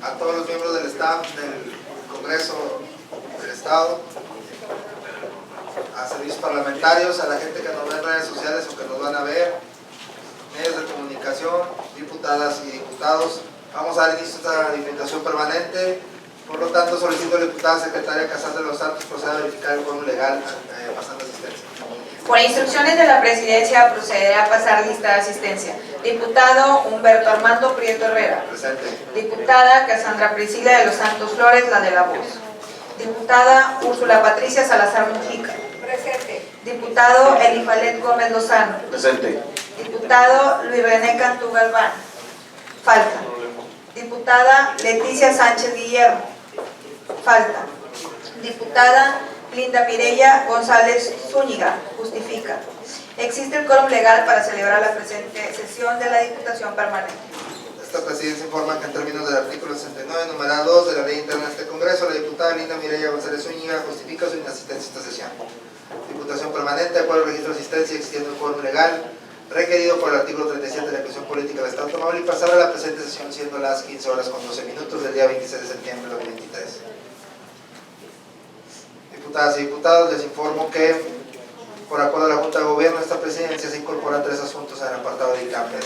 a todos los miembros del staff del Congreso del Estado, a servicios parlamentarios, a la gente que nos ve en redes sociales o que nos van a ver, medios de comunicación, diputadas y diputados. Vamos a dar inicio a esta diputación permanente. Por lo tanto, solicito a la diputada secretaria Casal de los Santos proceda a verificar el quórum legal pasando asistencia. Por instrucciones de la Presidencia, procederá a pasar lista de asistencia. Diputado Humberto Armando Prieto Herrera. Presente. Diputada Cassandra Priscila de los Santos Flores, la de la voz. Diputada Úrsula Patricia Salazar Mujica. Presente. Diputado Elifalet Gómez Lozano. Presente. Diputado Luis René Cantú Galván. Falta. Diputada Leticia Sánchez Guillermo. Falta. Diputada Linda Mireya González Zúñiga. Justifica. Existe el quórum legal para celebrar la presente sesión de la Diputación Permanente. Esta presidencia informa que en términos del artículo 69, numerado 2 de la ley interna de este Congreso, la diputada Linda Mireya González Zúñiga justifica su inasistencia a esta sesión. Diputación permanente, de acuerdo al registro de asistencia, existiendo el quórum legal requerido por el artículo 37 de la Constitución Política del Estado de Tamaulipas, a la presente sesión, siendo las 15 horas con 12 minutos del día 26 de septiembre de 2023. Diputadas y diputados, les informo que, por acuerdo de la Junta de Gobierno, esta presidencia se incorporan 3 asuntos en el apartado de dictámenes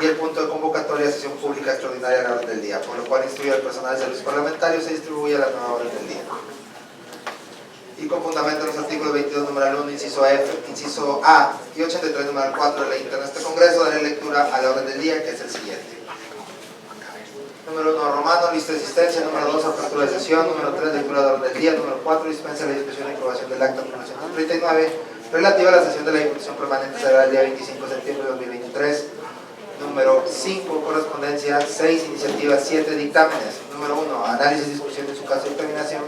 y el punto de convocatoria de sesión pública extraordinaria a la orden del día, por lo cual instruye al personal de servicios parlamentarios se distribuye a la nueva orden del día. Y con fundamento en los artículos 22, numeral 1, inciso F, inciso A y 83, numeral 4 de la ley interna de este Congreso, daré lectura a la orden del día, que es el siguiente. Número 1, romano, lista de asistencia. Número 2, apertura de sesión. Número 3, lectura de orden del día. Número 4, dispensa la discusión y aprobación del acta número 139, relativa a la sesión de la Diputación Permanente, será el día 25 de septiembre de 2023. Número 5, correspondencia. 6, iniciativa. 7, dictámenes. Número 1, análisis, discusión y su caso de determinación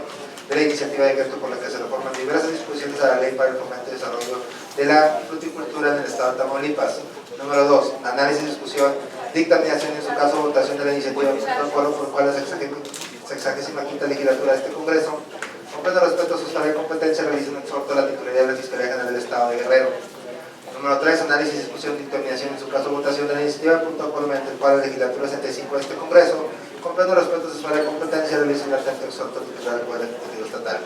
de la iniciativa de decreto por la que se reforman diversas disposiciones a la ley para el fomento y desarrollo de la fruticultura en el estado de Tamaulipas. Número 2, análisis, discusión, dictaminación y en su caso votación de la iniciativa por el cual la 65ª legislatura de este Congreso, con pleno respeto a su área de competencia, realiza un exhorto a la titularidad de la Fiscalía General del Estado de Guerrero. Número 3, análisis, discusión, dictaminación y en su caso votación de la iniciativa por el cual la legislatura 65 de este Congreso, con pleno respeto a su área de competencia, realiza un atento exhorto al titular del Poder Ejecutivo Estatal.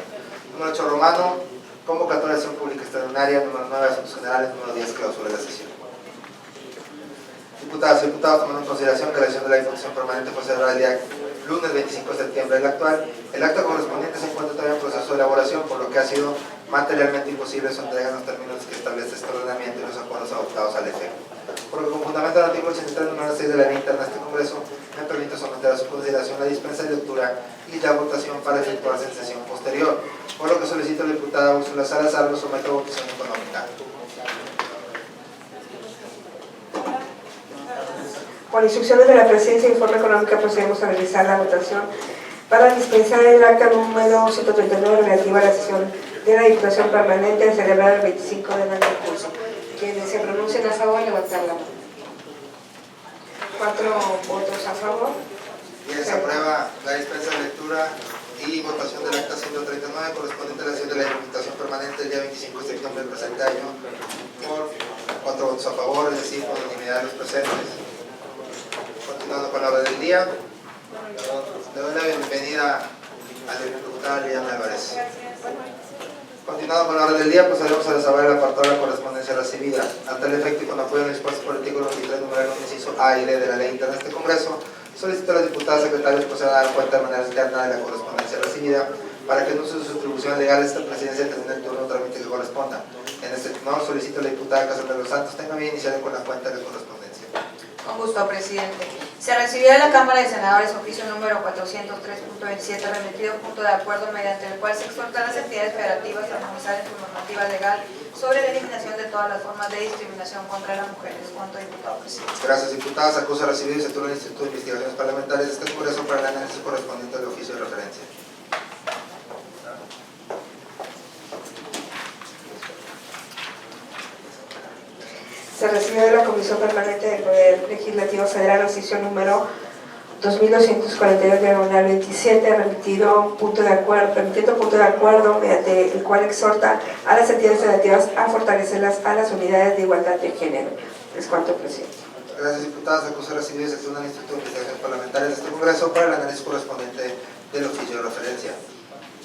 Número 8, romano, convocatoria de sesión pública extraordinaria. Número 9, asuntos generales. Número 10, clausura de la sesión. Diputadas y diputados, tomando en consideración que la sesión de la Diputación Permanente fue celebrada el día lunes 25 de septiembre del actual, el acta correspondiente se encuentra todavía en proceso de elaboración, por lo que ha sido materialmente imposible su entrega en los términos que establece este ordenamiento y los acuerdos adoptados al efecto. Por lo que, con fundamento del artículo 83, número 6 de la ley interna de este Congreso, me permito someter a su consideración la dispensa de lectura y la votación para efectuarse en sesión posterior, por lo que solicito a la diputada Úrsula Salazar lo someta a votación económica. Por instrucciones de la Presidencia de Informe Económica, procedemos a realizar la votación para dispensar el acta número 139 relativa a la sesión de la Diputación Permanente a celebrar el 25 del año en curso. Quienes se pronuncien a favor, levantar la mano. 4 votos a favor. Bien, se aprueba la dispensa de lectura y votación del acta 139 correspondiente a la sesión de la Diputación Permanente el día 25 de septiembre del presente año por 4 votos a favor, es decir, por unanimidad de los presentes. Continuando con la hora del día, le doy la bienvenida a la diputada Liliana Álvarez. Continuando con la hora del día, procedemos a desahogar el apartado de la correspondencia recibida. A tal efecto y con apoyo en el dispuesto por el artículo 23, número 1, inciso A y D de la ley interna de este Congreso, solicito a los diputados secretarios procedan a dar cuenta de manera interna de la correspondencia recibida para que en uso de sus atribuciones legales esta presidencia termine el turno o trámite que corresponda. En este tenor, solicito a la diputada Cassandra de los Santos tenga bien iniciar con la cuenta de correspondencia. Con gusto, presidente. Se recibió de la Cámara de Senadores oficio número 403.27 remitido punto de acuerdo mediante el cual se exhorta a las entidades federativas a armonizar en su normativa legal sobre la eliminación de todas las formas de discriminación contra las mujeres. Cuanto, diputado presidente. Gracias, diputadas. Acusa recibido y se turna el Instituto de Investigaciones Parlamentarias de este Congreso para el análisis correspondiente al oficio de referencia. Se recibió de la Comisión Permanente del Poder Legislativo Federal oficio número 2242/27 remitiendo punto de acuerdo mediante el cual exhorta a las entidades federativas a fortalecerlas a las unidades de igualdad de género. Es cuanto, presidente. Gracias, diputadas. El acuso recibido y se turna al Instituto de Investigaciones Parlamentarias de este Congreso para el análisis correspondiente del oficio de referencia.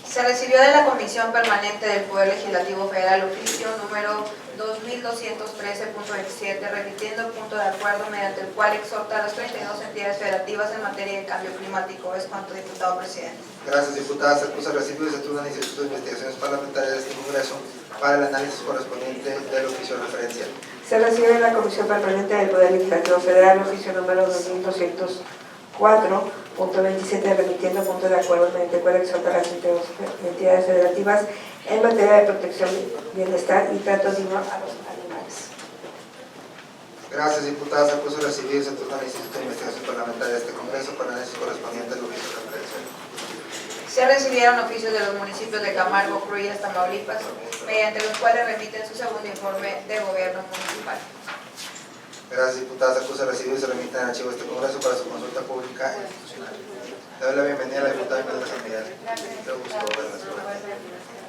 Se recibió de la Comisión Permanente del Poder Legislativo Federal oficio número 2213.27, remitiendo el punto de acuerdo mediante el cual exhorta a las 32 entidades federativas en materia de cambio climático. Es cuanto, diputado presidente. Gracias, diputadas. El acuso recibido y se turna al Instituto de Investigaciones Parlamentarias de este Congreso para el análisis correspondiente del oficio de referencia. Se recibe de la Comisión Permanente del Poder Legislativo Federal oficio número 2204.27, remitiendo punto de acuerdo mediante el cual exhorta a las entidades federativas en materia de protección, bienestar y trato digno a los animales. Gracias, diputadas. El acuso recibido y se turna al Instituto de Investigación Parlamentaria de este Congreso para el análisis correspondiente del oficio de referencia. Se recibieron oficios de los municipios de Camargo, Cruillas, Tamaulipas, mediante los cuales remiten su segundo informe de gobierno municipal. Gracias, diputadas. El acuso recibido y se remite al archivo de este Congreso para su consulta pública e institucional. Le doy la bienvenida a la diputada Imelda San Miguel. Qué gusto verla.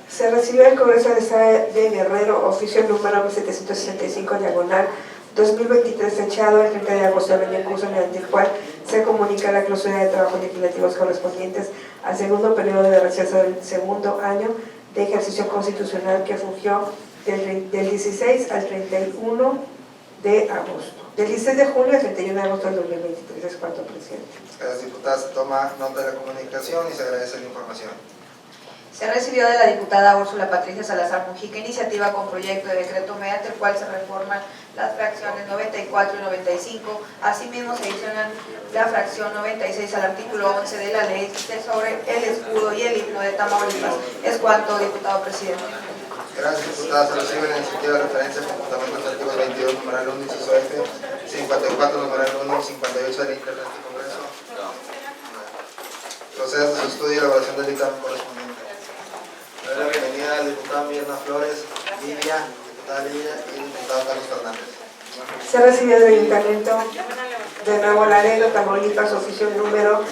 Se recibió del Congreso del Estado de Guerrero oficio número 765 diagonal 2023 fechado el 30 de agosto del año en curso, mediante el cual se comunica la clausura de trabajos legislativos correspondientes al segundo periodo de receso del segundo año de ejercicio constitucional que fungió del 16 al 31 de agosto. Del 16 de julio al 31 de agosto del 2023. Es cuanto, presidente. Gracias, diputadas. Se toma nota de la comunicación y se agradece la información. Se recibió de la diputada Úrsula Patricia Salazar Mujica iniciativa con proyecto de decreto mediante el cual se reforman las fracciones 94 y 95. Asimismo, se adicionan la fracción 96 al artículo 11 de la ley sobre el escudo y el himno de Tamaulipas. Es cuanto, diputado presidente. Gracias, diputadas. Se recibe la iniciativa de referencia con fundamento en el artículo 22, numeral 1, inciso F, 54, numeral 1, 58 del Internet del Congreso. Procede a su estudio y elaboración del dictamen correspondiente. Le doy la bienvenida a la diputada Mirna Flores, diputada Livia y el diputado Carlos Fernández. Se recibió del Ayuntamiento de Nuevo Laredo, Tamaulipas, oficio número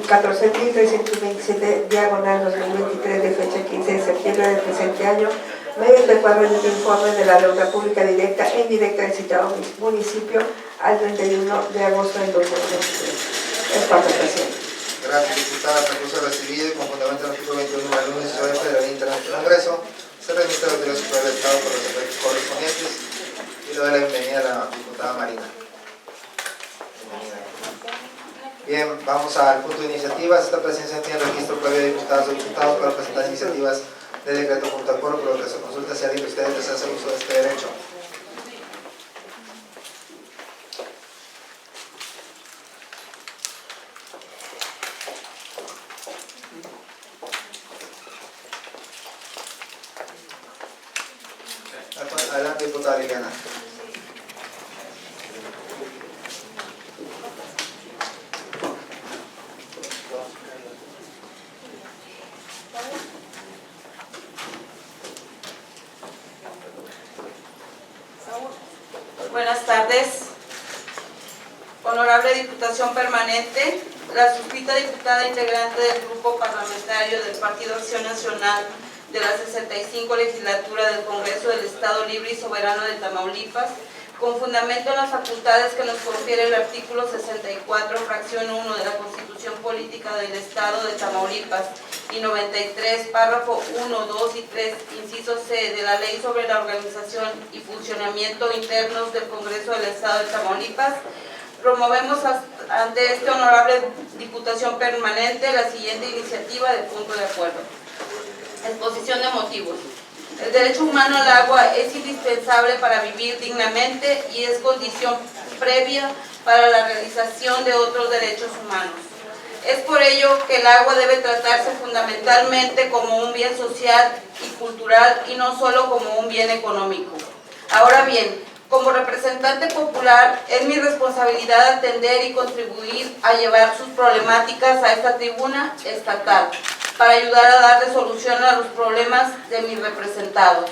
14.327, diagonal 2023, de fecha 15 de septiembre del presente año, mediante el cual remite informe de la deuda pública directa e indirecta del citado municipio al 31 de agosto del 2023. Es cuanto, presidente. Gracias, diputadas. El acuso recibido y con fundamento en el artículo 21, numeral 1, inciso F de la ley Internet del Congreso, se remite a la Autoridad Superior del Estado por los efectos correspondientes y le doy la bienvenida a la diputada Marina. Bienvenida. Bien, vamos al punto de iniciativas. Esta presidencia tiene registro previo de diputadas o diputados para presentar iniciativas de decreto junto al foro, por lo que se consulta si alguien de ustedes desea hacer uso de este derecho. Adelante, diputada Liliana. Buenas tardes. Honorable Diputación Permanente, la suscrita diputada integrante del Grupo Parlamentario del Partido Acción Nacional de la 65 Legislatura del Congreso del Estado Libre y Soberano de Tamaulipas, con fundamento en las facultades que nos confiere el artículo 64, fracción 1 de la Constitución Política del Estado de Tamaulipas y 93, párrafo 1, 2 y 3, inciso C de la Ley sobre la Organización y Funcionamiento Internos del Congreso del Estado de Tamaulipas, promovemos ante esta honorable Diputación Permanente la siguiente iniciativa de punto de acuerdo. Exposición de motivos. El derecho humano al agua es indispensable para vivir dignamente y es condición previa para la realización de otros derechos humanos. Es por ello que el agua debe tratarse fundamentalmente como un bien social y cultural y no solo como un bien económico. Ahora bien, como representante popular, es mi responsabilidad atender y contribuir a llevar sus problemáticas a esta tribuna estatal, para ayudar a darle solución a los problemas de mis representados.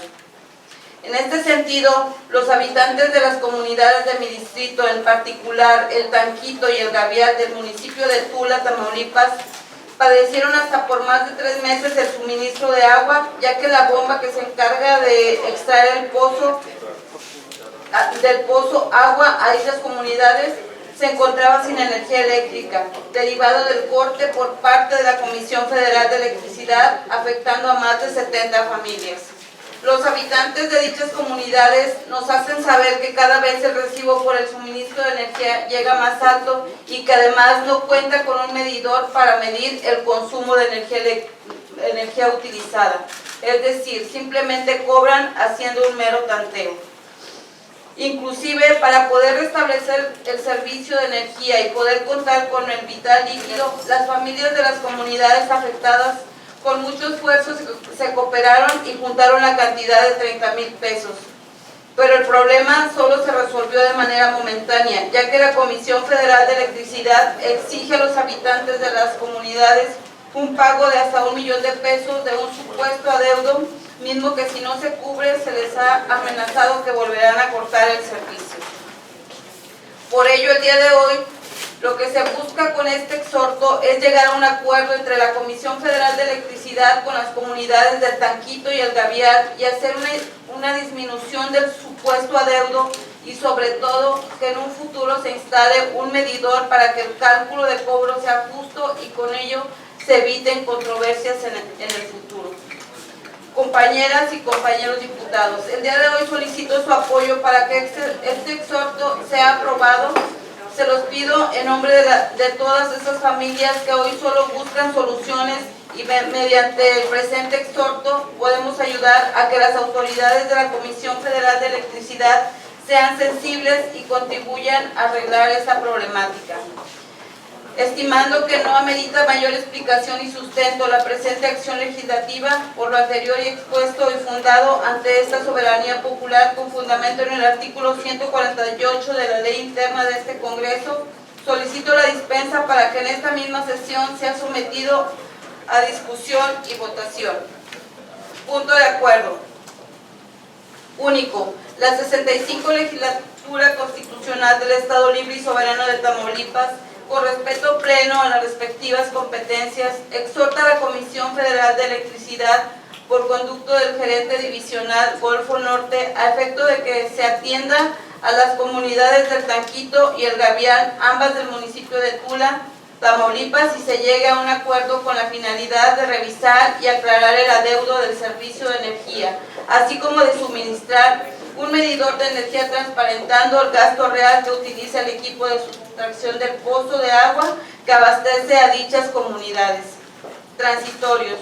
En este sentido, los habitantes de las comunidades de mi distrito, en particular el Tanquito y el Gavial del municipio de Tula, Tamaulipas, padecieron hasta por más de 3 meses el suministro de agua, ya que la bomba que se encarga de extraer el pozo del pozo agua a dichas comunidades se encontraba sin energía eléctrica, derivado del corte por parte de la Comisión Federal de Electricidad, afectando a más de 70 familias. Los habitantes de dichas comunidades nos hacen saber que cada vez el recibo por el suministro de energía llega más alto y que además no cuenta con un medidor para medir el consumo de energía utilizada. Es decir, simplemente cobran haciendo un mero tanteo. Inclusive, para poder restablecer el servicio de energía y poder contar con el vital líquido, las familias de las comunidades afectadas con mucho esfuerzo se cooperaron y juntaron la cantidad de 30,000 pesos. Pero el problema solo se resolvió de manera momentánea, ya que la Comisión Federal de Electricidad exige a los habitantes de las comunidades un pago de hasta 1 millón de pesos de un supuesto adeudo, mismo que si no se cubre se les ha amenazado que volverán a cortar el servicio. Por ello, el día de hoy, lo que se busca con este exhorto es llegar a un acuerdo entre la Comisión Federal de Electricidad con las comunidades del Tanquito y el Gavial y hacer una disminución del supuesto adeudo y sobre todo que en un futuro se instale un medidor para que el cálculo de cobro sea justo y con ello se eviten controversias en el futuro. Compañeras y compañeros diputados, el día de hoy solicito su apoyo para que este exhorto sea aprobado. Se los pido en nombre de todas esas familias que hoy solo buscan soluciones y mediante el presente exhorto podemos ayudar a que las autoridades de la Comisión Federal de Electricidad sean sensibles y contribuyan a arreglar esa problemática. Estimando que no amerita mayor explicación y sustento la presente acción legislativa, por lo anterior y expuesto y fundado ante esta soberanía popular con fundamento en el artículo 148 de la Ley Interna de este Congreso, solicito la dispensa para que en esta misma sesión sea sometido a discusión y votación. Punto de acuerdo. Único. La 65 Legislatura Constitucional del Estado Libre y Soberano de Tamaulipas, con respeto pleno a las respectivas competencias, exhorta a la Comisión Federal de Electricidad, por conducto del gerente divisional Golfo Norte, a efecto de que se atienda a las comunidades del Tanquito y el Gavial, ambas del municipio de Tula, Tamaulipas, y se llegue a un acuerdo con la finalidad de revisar y aclarar el adeudo del servicio de energía, así como de suministrar un medidor de energía transparentando el gasto real que utiliza el equipo de sustracción del pozo de agua que abastece a dichas comunidades. Transitorios.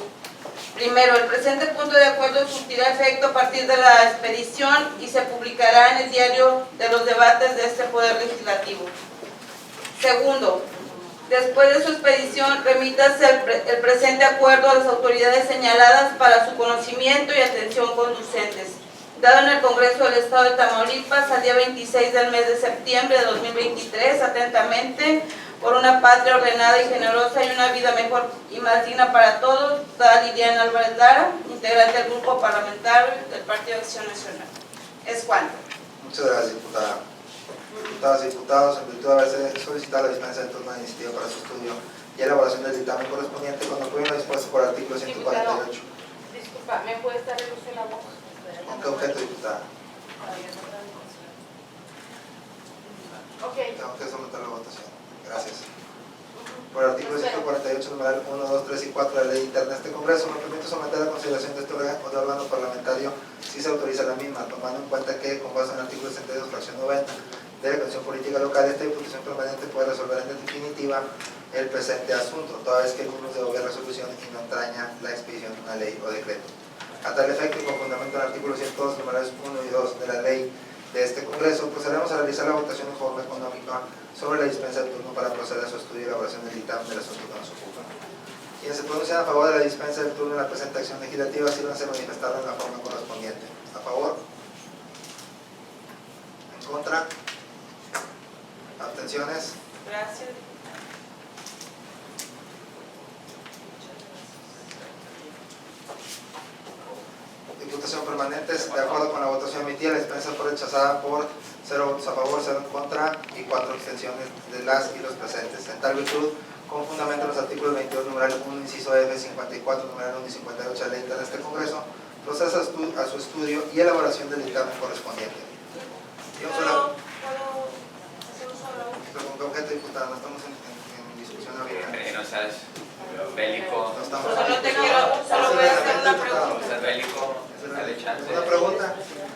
Primero, el presente punto de acuerdo surtirá efecto a partir de la expedición y se publicará en el diario de los debates de este Poder Legislativo. Segundo, después de su expedición, remítase el presente acuerdo a las autoridades señaladas para su conocimiento y atención conducentes. Dado en el Congreso del Estado de Tamaulipas al día 26 del mes de septiembre de 2023, atentamente, por una patria ordenada y generosa y una vida mejor y más digna para todos, da Liliana Álvarez Lara, integrante del Grupo Parlamentario del Partido de Acción Nacional. Es Juan. Muchas gracias, diputada. Diputadas y diputados, en virtud de haberse solicitado la dispensa del turno de iniciativa para su estudio y elaboración del dictamen correspondiente, con apoyo a lo dispuesto por el artículo 148. Disculpa, ¿me puede estar el uso de la voz? ¿Con qué objeto, diputada? Ok. Tengo que someter la votación. Gracias. Por el artículo 148, numeral 1, 2, 3 y 4 de la Ley Interna de este Congreso, me permito someter a la consideración de este órgano parlamentario si se autoriza la misma, tomando en cuenta que, con base en el artículo 62, fracción 90 de la Constitución Política Local, esta Diputación Permanente puede resolver en definitiva el presente asunto, toda vez que el mismo se debe resolución y no entraña la expedición de una ley o decreto. A tal efecto, y con fundamento en el artículo 102, numerales 1 y 2 de la Ley de este Congreso, procederemos a realizar la votación en forma económica sobre la dispensa del turno para proceder a su estudio y elaboración del dictamen del asunto que nos ocupa. Quienes se pronuncian a favor de la dispensa del turno en la presente acción legislativa, sírvanse a manifestarlo en la forma correspondiente. ¿A favor? ¿En contra? ¿Abstenciones? Gracias. Diputación Permanente, de acuerdo con la votación emitida, la dispensa fue rechazada por 0 votos a favor, 0 en contra y 4 abstenciones de las y los presentes. En tal virtud, con fundamento en los artículos 22, numeral 1, inciso F, 54, numeral 1 y 58 de la Ley Interna de este Congreso, procede a su estudio y elaboración del dictamen correspondiente. solo- ¿Puedo hacer uso de la voz? Pero con qué objeto, diputada, no estamos en discusión ahorita. No seas bélico. No estamos Solo en te discusión. quiero, solo voy a hacer una No pregunta. seas bélico. Dale chance. ¿Una pregunta?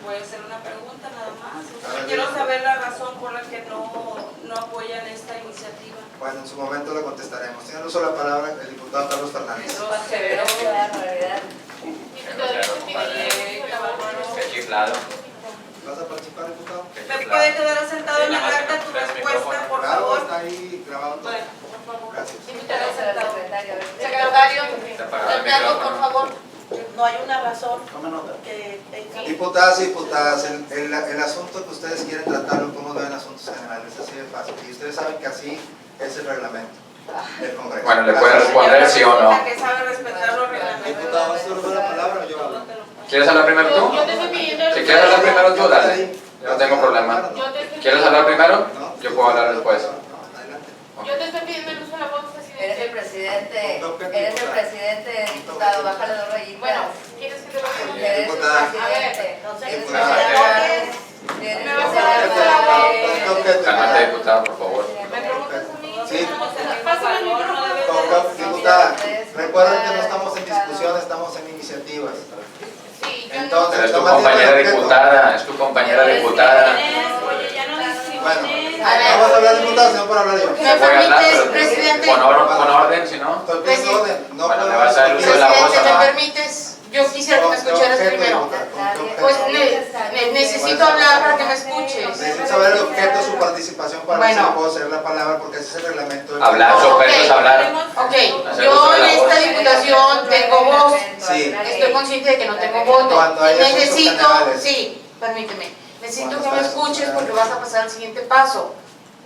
Voy a hacer una pregunta nada más. O A sea, ver, quiero dime. saber la razón por la que no apoyan esta iniciativa. Bueno, en su momento lo contestaremos. Tiene el uso de la palabra el diputado Carlos Fernández. Eso va a ser realidad. Qué chiflado. ¿Vas a participar, diputado? ¿Me puede quedar sentado en la carta tu respuesta, por Claro, favor? está ahí grabado todo. Bueno, por favor. Gracias. Secretario, Te apagaron el Fernando, por micrófono. favor. No hay una razón que tenga. Diputadas y diputadas, el asunto que ustedes quieren tratar lo podemos ver en asuntos generales, así de fácil. Y ustedes saben que así es el reglamento del Congreso. Bueno, ¿le puede responder sí o no? Que sabe respetar los reglamentos. Diputado, ¿usted le da la palabra o yo hablo? ¿Quieres hablar primero tú? Yo te estoy pidiendo. Si quieres hablar primero tú, dale. Yo no tengo problema. ¿Quieres hablar primero? No. Yo puedo hablar después. No, adelante. Yo te estoy pidiendo el uso de la voz, Eres el presidente. presidente, diputado, bájale dos rayitas. Bueno, ¿quieres que te lo diga? Eres el Diputada. presidente. No sé, Eres Diputada. Eres Me vas a dar el uso de la voz. Cálmate, diputado, por favor. ¿Me preguntas a mí? Sí. Pásame el micrófono. Diputada, recuerden que no estamos en discusión, estamos en iniciativas. Sí, yo no. Entonces, Pero es tu nomás digo compañera el objeto. diputada, es tu compañera diputada. Oye, ya no Bueno, discrimines. A ver. vamos a hablar diputados, sino para hablar yo. ¿Me Voy a hablar, permites, pero presidente? con orden, si no. Estoy pidiendo orden. No Bueno, puedo me vas a dar el uso de la voz, Presidente, ¿no? ¿me permites? Yo quisiera que me escucharas primero. Pues necesito hablar para que me escuches. Necesito saber el objeto de su participación para que Bueno. se pueda hacer la palabra porque ese es el reglamento. del Hablar, Congreso. su objeto es hablar. Ok, yo en esta diputación tengo voz. Sí. Estoy consciente de que no tengo voto. Cuando haya asuntos Necesito, generales. sí, permíteme. Necesito Cuando que me haya escuches asuntos porque vas a pasar al siguiente paso.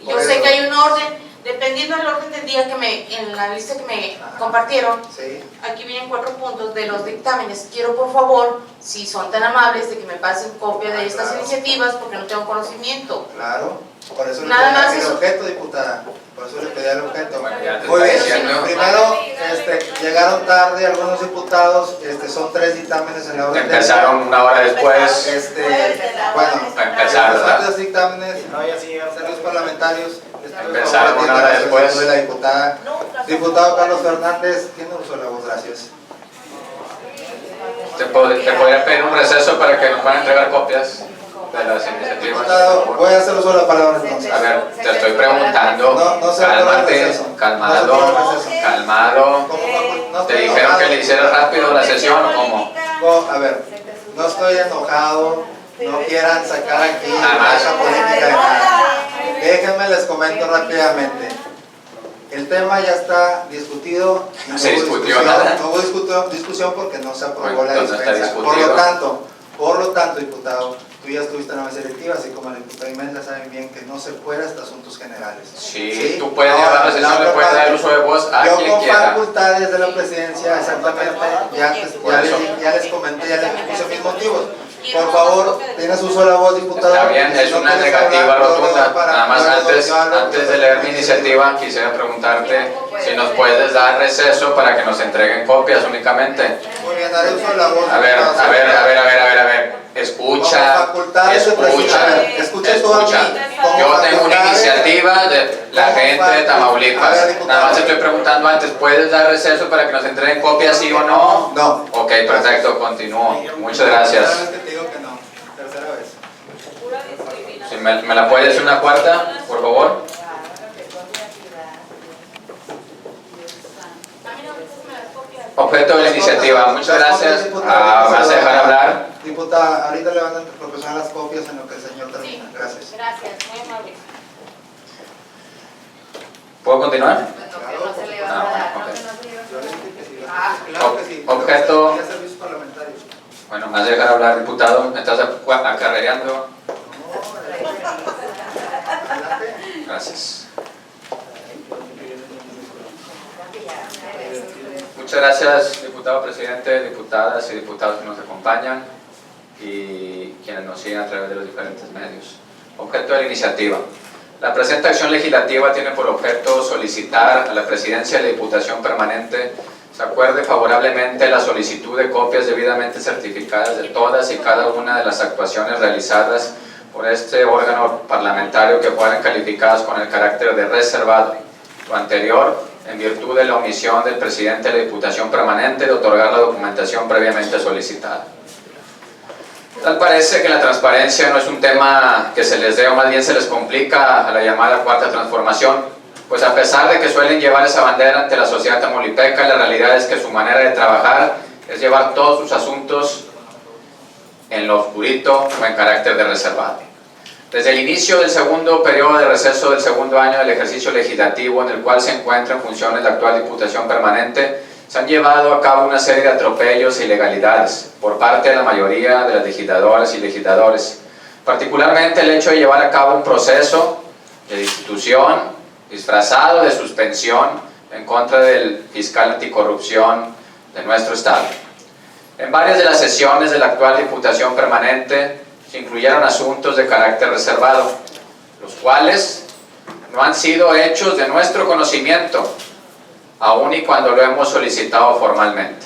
Yo Por sé eso. que hay un orden, dependiendo del orden del día en la lista que me compartieron, Sí. aquí vienen 4 puntos de los dictámenes. Quiero, por favor, si son tan amables, de que me pasen copia de estas Claro. iniciativas porque no tengo conocimiento. Claro. Por eso le Nada más pedí el eso. objeto, diputada. Por eso le pedí el objeto. Bueno, ya te Muy está bien. diciendo. Primero, llegaron tarde algunos diputados. Son 3 dictámenes en la orden del día. Empezaron una hora después. Bueno, Para empezar, ¿verdad? los dictámenes, servicios parlamentarios. Empezaron una hora después. De la diputada. Diputado Carlos Fernández, tiene uso de la voz, gracias. Te podría pedir un receso para que nos puedan entregar copias de las iniciativas. Diputado, voy a hacer uso de la palabra entonces. A ver, te estoy preguntando. No se aprueba el Cálmate, receso. No se calmado, aprueba el receso. calmado. No ¿Te estoy dijeron enojado. que le hicieras rápido la sesión o cómo? A ver, no estoy enojado, no quieran sacar aquí Nada más. esa política de nada. Déjenme les comento rápidamente. El tema ya está discutido. y No se hubo discutió discusión. nada. No hubo discusión porque no se aprobó Bueno, la entonces está dispensa. discutido. Por lo tanto, diputado, tú ya estuviste en la mesa electiva, así como la diputada Imelda saben bien que no se puede hasta asuntos generales. Sí, tú puedes llevar la sesión, le puedes dar el uso de voz a Yo quien con quiera. facultades de la presidencia, exactamente, ya les comenté, ya les puse mis motivos. Por favor, tienes uso de la voz, diputado. Está bien, es Si no una quieres negativa hablar, rotunda. para- Nada más para- antes de leer mi iniciativa, quisiera preguntarte si nos puedes dar receso para que nos entreguen copias únicamente. Muy bien, haré uso de la voz. A ver, diputado. a ver, a ver, a ver, a ver, a ver. Escucha, Como facultades de presidencia. A ver, escucha tú a mí. Como Yo tengo una facultades- iniciativa de la como gente de a ver, Tamaulipas. diputado. Nada más estoy preguntando antes, ¿puedes dar receso para que nos entreguen copias, sí o no? No. Ok, perfecto, continúo. Muchas gracias. Tercera vez que te digo que no. Tercera vez. Pura discriminación. Si me la puedes decir una cuarta, por favor. Objeto de la iniciativa, muchas gracias. ¿Vas a dejar hablar? Diputada, ahorita le van a proporcionar las copias en lo que el señor termina. Gracias. Gracias, muy amable. ¿Puedo continuar? No se le va a dar. ok. Yo le dije que sí. Ah. Claro que sí. Objeto. Ya servicios parlamentarios. Bueno, ¿me vas a dejar hablar, diputado? ¿Me estás acarreando? Gracias. Muchas gracias, diputado presidente, diputadas y diputados que nos acompañan y quienes nos siguen a través de los diferentes medios. Objeto de la iniciativa. La presente acción legislativa tiene por objeto solicitar a la Presidencia de la Diputación Permanente se acuerde favorablemente la solicitud de copias debidamente certificadas de todas y cada una de las actuaciones realizadas por este órgano parlamentario que fueran calificadas con el carácter de reservado. Lo anterior, en virtud de la omisión del presidente de la Diputación Permanente de otorgar la documentación previamente solicitada. Tal parece que la transparencia no es un tema que se les dé o más bien se les complica a la llamada Cuarta Transformación, pues a pesar de que suelen llevar esa bandera ante la sociedad tamaulipeca, la realidad es que su manera de trabajar es llevar todos sus asuntos en lo oscurito o en carácter de reservado. Desde el inicio del segundo periodo de receso del segundo año del ejercicio legislativo en el cual se encuentra en funciones la actual Diputación Permanente, se han llevado a cabo una serie de atropellos e ilegalidades por parte de la mayoría de las legisladoras y legisladores, particularmente el hecho de llevar a cabo un proceso de destitución disfrazado de suspensión en contra del fiscal anticorrupción de nuestro Estado. En varias de las sesiones de la actual Diputación Permanente se incluyeron asuntos de carácter reservado, los cuales no han sido hechos de nuestro conocimiento, aun y cuando lo hemos solicitado formalmente.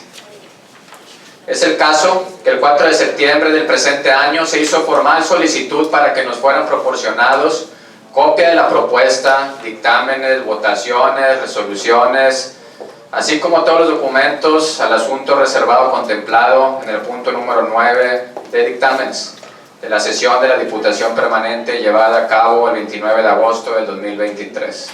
Es el caso que el 4 de septiembre del presente año se hizo formal solicitud para que nos fueran proporcionados copia de la propuesta, dictámenes, votaciones, resoluciones, así como todos los documentos al asunto reservado contemplado en el punto número 9 de dictámenes de la sesión de la Diputación Permanente llevada a cabo el 29 de agosto del 2023,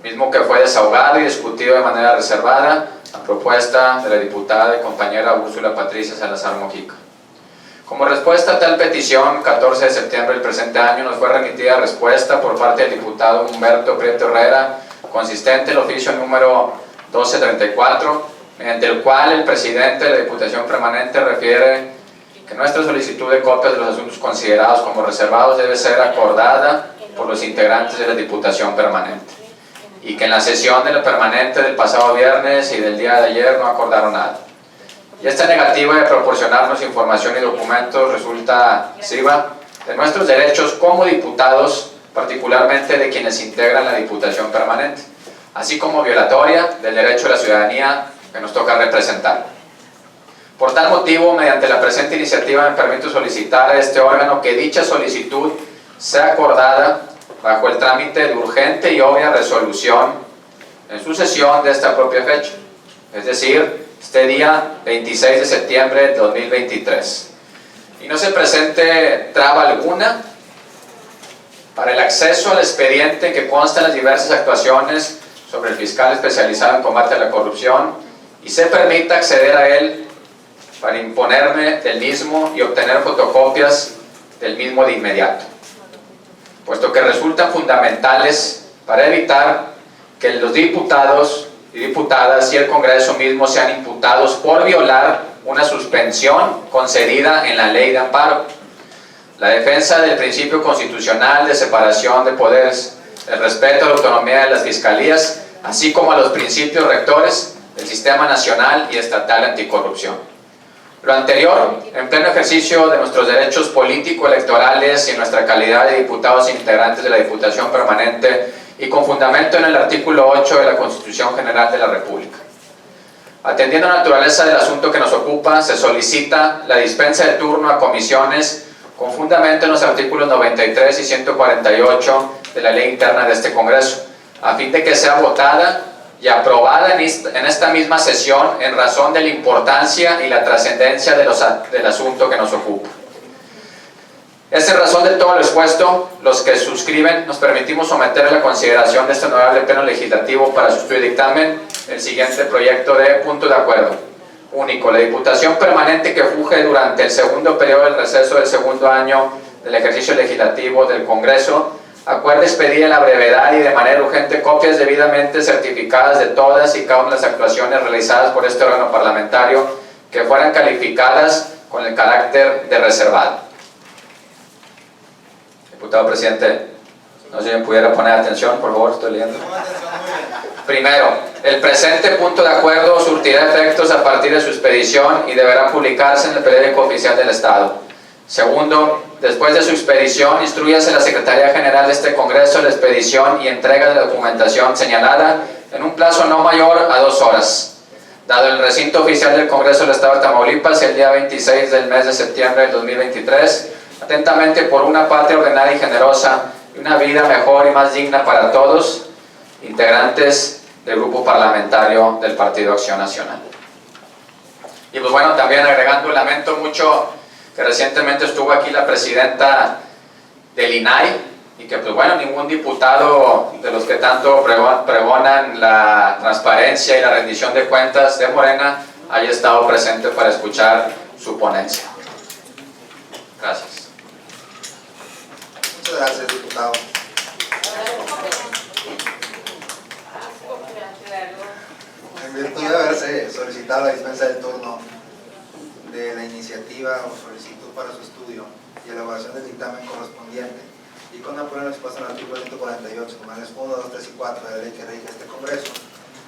mismo que fue desahogado y discutido de manera reservada a propuesta de la diputada y compañera Úrsula Patricia Salazar Mojica. Como respuesta a tal petición, 14 de septiembre del presente año nos fue remitida respuesta por parte del diputado Humberto Prieto Herrera, consistente el oficio número 1234, mediante el cual el presidente de la Diputación Permanente refiere que nuestra solicitud de copias de los asuntos considerados como reservados debe ser acordada por los integrantes de la Diputación Permanente, y que en la sesión de la permanente del pasado viernes y del día de ayer no acordaron nada. Y esta negativa de proporcionarnos información y documentos resulta lesiva de nuestros derechos como diputados, particularmente de quienes integran la Diputación Permanente, así como violatoria del derecho de la ciudadanía que nos toca representar. Por tal motivo, mediante la presente iniciativa me permito solicitar a este órgano que dicha solicitud sea acordada bajo el trámite de urgente y obvia resolución en su sesión de esta propia fecha, es decir, este día 26 de septiembre de 2023. Y no se presente traba alguna para el acceso al expediente que consta en las diversas actuaciones sobre el fiscal especializado en combate a la corrupción y se permita acceder a él para imponerme del mismo y obtener fotocopias del mismo de inmediato, puesto que resultan fundamentales para evitar que los diputados y diputadas y el Congreso mismo sean imputados por violar una suspensión concedida en la ley de amparo, la defensa del principio constitucional de separación de poderes, el respeto a la autonomía de las fiscalías, así como a los principios rectores del sistema nacional y estatal anticorrupción. Lo anterior, en pleno ejercicio de nuestros derechos político-electorales y en nuestra calidad de diputados e integrantes de la Diputación Permanente y con fundamento en el artículo 8 de la Constitución General de la República. Atendiendo a la naturaleza del asunto que nos ocupa, se solicita la dispensa de turno a comisiones con fundamento en los artículos 93 y 148 de la Ley Interna de este Congreso, a fin de que sea votada y aprobada en esta misma sesión en razón de la importancia y la trascendencia del asunto que nos ocupa. Es en razón de todo lo expuesto, los que suscriben nos permitimos someter a la consideración de este honorable pleno legislativo para su estudio y dictamen el siguiente proyecto de punto de acuerdo. Único, la Diputación Permanente que funge durante el segundo periodo del receso del segundo año del ejercicio legislativo del Congreso acuerda expedir en la brevedad y de manera urgente copias debidamente certificadas de todas y cada una de las actuaciones realizadas por este órgano parlamentario que fueran calificadas con el carácter de reservado. Diputado presidente, no sé si me pudiera poner atención, por favor, estoy leyendo. Primero, el presente punto de acuerdo surtirá efectos a partir de su expedición y deberá publicarse en el periódico oficial del Estado. Segundo, después de su expedición, instrúyase a la Secretaría General de este Congreso la expedición y entrega de la documentación señalada en un plazo no mayor a 2 horas. Dado el recinto oficial del Congreso del Estado de Tamaulipas el día 26 del mes de septiembre del 2023, Atentamente por una patria ordenada y generosa y una vida mejor y más digna para todos, integrantes del grupo parlamentario del Partido Acción Nacional. Y pues bueno, también agregando, lamento mucho que recientemente estuvo aquí la presidenta del INAI y que pues bueno, ningún diputado de los que tanto pregonan la transparencia y la rendición de cuentas de Morena haya estado presente para escuchar su ponencia. Gracias. Muchas gracias, diputado. En virtud de haberse solicitado la dispensa del turno de la iniciativa o solicitud para su estudio y elaboración del dictamen correspondiente, y con apoyo a lo dispuesto en el artículo 148, numerales 1, 2, 3 y 4 de la ley que rige este Congreso,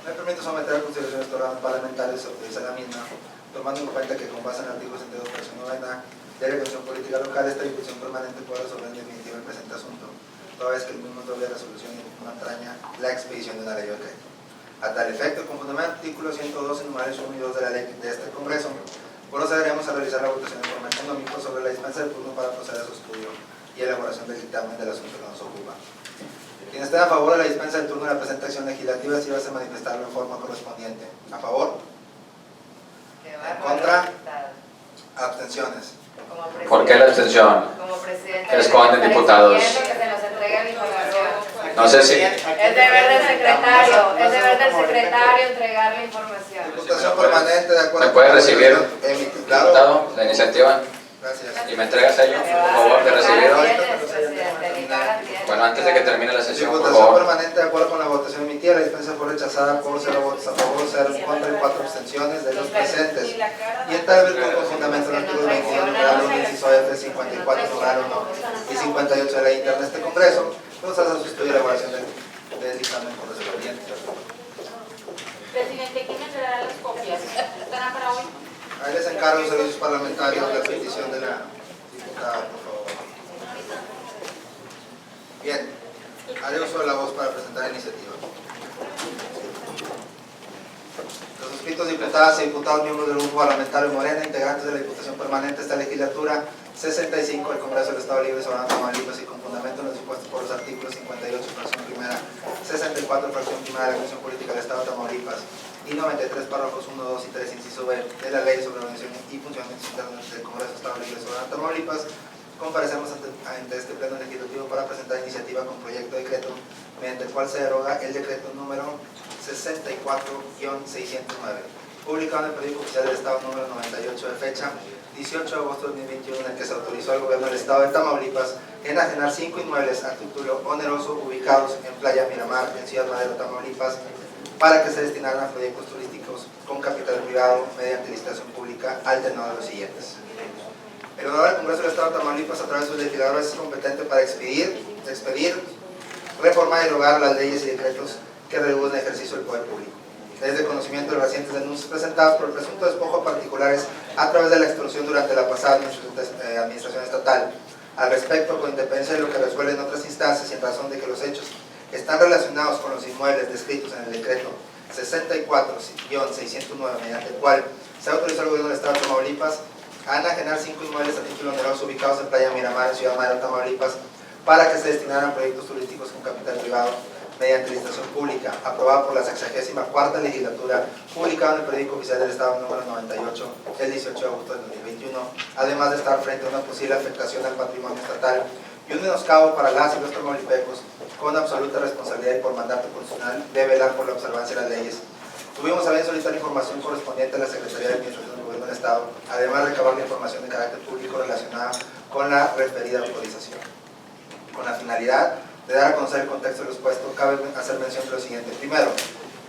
me permito someter a consideración este órgano parlamentario y se autoriza la misma, tomando en cuenta que con base en el artículo 62, fracción 9A de la Comisión Política Local, esta discusión permanente puede resolver en definitiva el presente asunto, toda vez que el mismo es doble resolución y no entraña la expedición de una ley o decreto. A tal efecto, conforme al artículo 112, numerales 1 y 2 de la ley de este Congreso, procederemos a realizar la votación de forma económica sobre la dispensa del turno para proceder a su estudio y elaboración del dictamen del asunto que nos ocupa. Quien esté a favor de la dispensa del turno de la presente acción legislativa, sí va a manifestarlo en forma correspondiente. ¿A favor? ¿En contra? Abstenciones. ¿Por qué la abstención? Como presidente. ¿Qué esconden, diputados? Que se nos entregue la información. No sé si... Es deber del secretario entregar la información. Diputación permanente de acuerdo. ¿Me puede recibir, diputado? diputado, la iniciativa? Gracias. ¿Y me entregas ello, por favor, de recibido? Bueno, antes de que termine la sesión, por Diputación favor. permanente de acuerdo con la votación emitida, la dispensa fue rechazada por 0 votos a favor, 0 en contra y 4 abstenciones de los presentes. Y en tal virtud, con fundamento en el artículo 21, numeral 1, inciso F, 54, numeral 1 y 58 de la ley interna de este Congreso, nos hace su estudio y elaboración del dictamen correspondiente. Presidente, ¿quién me entregará las copias? ¿Estarán para hoy? Ahí les encargo los servicios parlamentarios la petición de la diputada, por favor. Bien, haré uso de la voz para presentar la iniciativa. Los suscritos diputadas y diputados miembros del Grupo Parlamentario Morena, integrantes de la Diputación Permanente de esta legislatura 65 del Congreso del Estado Libre Soberano de Tamaulipas y con fundamento en los dispuestos por los artículos 58, fracción primera, 64, fracción primera de la Comisión Política del Estado de Tamaulipas y 93, párrafos 1, 2 y 3, inciso B de la Ley sobre la Organización y Funcionamiento Interno del Congreso del Estado Libre Soberano de Tamaulipas, comparecemos ante este pleno legislativo para presentar iniciativa con proyecto de decreto mediante el cual se deroga el decreto número 64-609, publicado en el Periódico Oficial del Estado número 98 de fecha 18 de agosto de 2021, en el que se autorizó al gobierno del Estado de Tamaulipas enajenar 5 inmuebles a título oneroso ubicados en Playa Miramar, en Ciudad Madero, Tamaulipas, para que se destinaran a proyectos turísticos con capital privado mediante licitación pública al tenor de los siguientes. El Honorable Congreso del Estado de Tamaulipas, a través de sus legisladores, es competente para expedir, reformar y derogar las leyes y decretos que regulan el ejercicio del poder público. Es de conocimiento de las recientes denuncias presentadas por el presunto despojo a particulares a través de la extorsión durante la pasada administración estatal. Al respecto, con independencia de lo que resuelve en otras instancias y en razón de que los hechos están relacionados con los inmuebles descritos en el decreto 64-609, mediante el cual se autorizó al gobierno del Estado de Tamaulipas a enajenar 5 inmuebles a título oneroso ubicados en Playa Miramar, en Ciudad Madero, Tamaulipas, para que se destinaran a proyectos turísticos con capital privado mediante licitación pública, aprobada por la 64ª legislatura, publicado en el Periódico Oficial del Estado número 98, el 18 de agosto de 2021, además de estar frente a una posible afectación al patrimonio estatal y un menoscabo para las y los tamaulipecos, con absoluta responsabilidad y por mandato constitucional de velar por la observancia de las leyes. Tuvimos a bien solicitar información correspondiente a la Secretaría de Administración del Gobierno del Estado, además de recabar la información de carácter público relacionada con la referida autorización. Con la finalidad de dar a conocer el contexto de lo expuesto, cabe hacer mención de lo siguiente. Primero,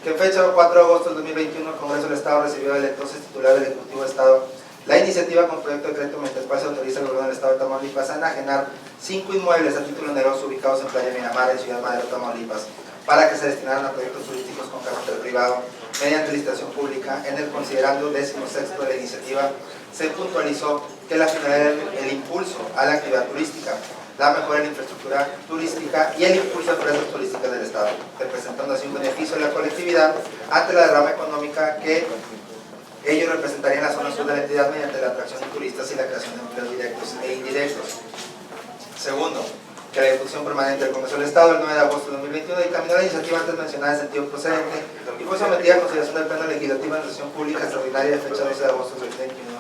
que en fecha 4 de agosto del 2021 el Congreso del Estado recibió del entonces titular del Ejecutivo de Estado la iniciativa con proyecto de decreto mediante el cual se autoriza al gobierno del Estado de Tamaulipas a enajenar 5 inmuebles a título oneroso ubicados en Playa Miramar, en Ciudad Madero, Tamaulipas, para que se destinaran a proyectos turísticos con carácter privado mediante licitación pública. En el considerando 16º de la iniciativa se puntualizó que la finalidad era el impulso a la actividad turística, la mejora en la infraestructura turística y el impulso de empresas turísticas del Estado, representando así un beneficio de la colectividad ante la derrama económica que Ellos representarían la zona sur de la entidad mediante la atracción de turistas y la creación de empleos directos e indirectos. Segundo, que la Discusión Permanente del Congreso del Estado el 9 de agosto de 2021 dictaminó la iniciativa antes mencionada en sentido procedente y fue sometida a consideración del Pleno Legislativo en sesión pública extraordinaria de fecha 12 de agosto de 2021,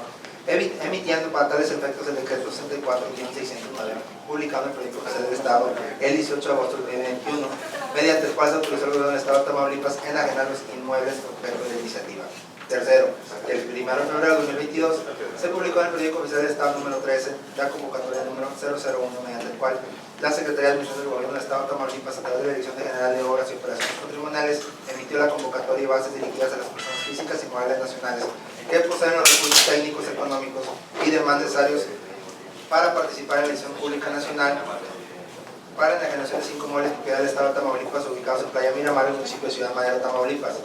emitiendo para tales efectos el decreto 64-609, publicado en el Periódico Oficial del Estado el 18 de agosto de 2021, mediante el cual se autorizó al Gobierno del Estado de Tamaulipas en enajenar los inmuebles objeto de la iniciativa. Tercero, el 1 de febrero de 2022 se publicó en el Periódico Oficial del Estado número 13 la convocatoria número 001, mediante el cual la Secretaría de Administración del Gobierno del Estado de Tamaulipas, a través de la Dirección General de Obras y Operaciones Patrimoniales, emitió la convocatoria y bases dirigidas a las personas físicas y morales nacionales que poseen los recursos técnicos, económicos y demás necesarios para participar en la elección pública nacional para la enajenación de 5 inmuebles de propiedad del Estado de Tamaulipas ubicados en Playa Miramar, en el municipio de Ciudad Madero, Tamaulipas.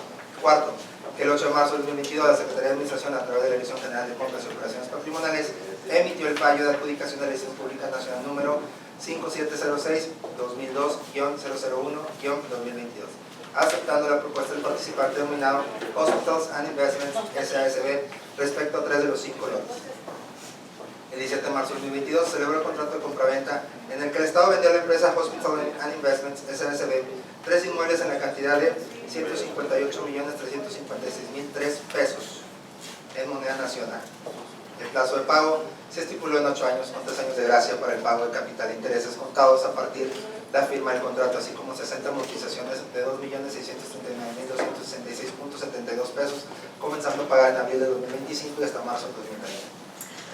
Cuarto, que el 8 de marzo de 2022 la Secretaría de Administración, a través de la Dirección General de Compras y Operaciones Patrimoniales, emitió el fallo de adjudicación de la elección pública nacional número 5706-2002-001-2022, aceptando la propuesta del participante denominado Hospitals and Investments SASB respecto a 3 de los 5 lotes. El 17 de marzo de 2022 se celebró el contrato de compraventa en el que el Estado vendió a la empresa Hospitals and Investments SASB 3 inmuebles en la cantidad de 158.356.003 pesos en moneda nacional. El plazo de pago se estipuló en 8 años, con 3 años de gracia para el pago de capital e intereses contados a partir de la firma del contrato, así como 60 amortizaciones de 2.639.266.72 pesos, comenzando a pagar en abril de 2025 y hasta marzo de 2030.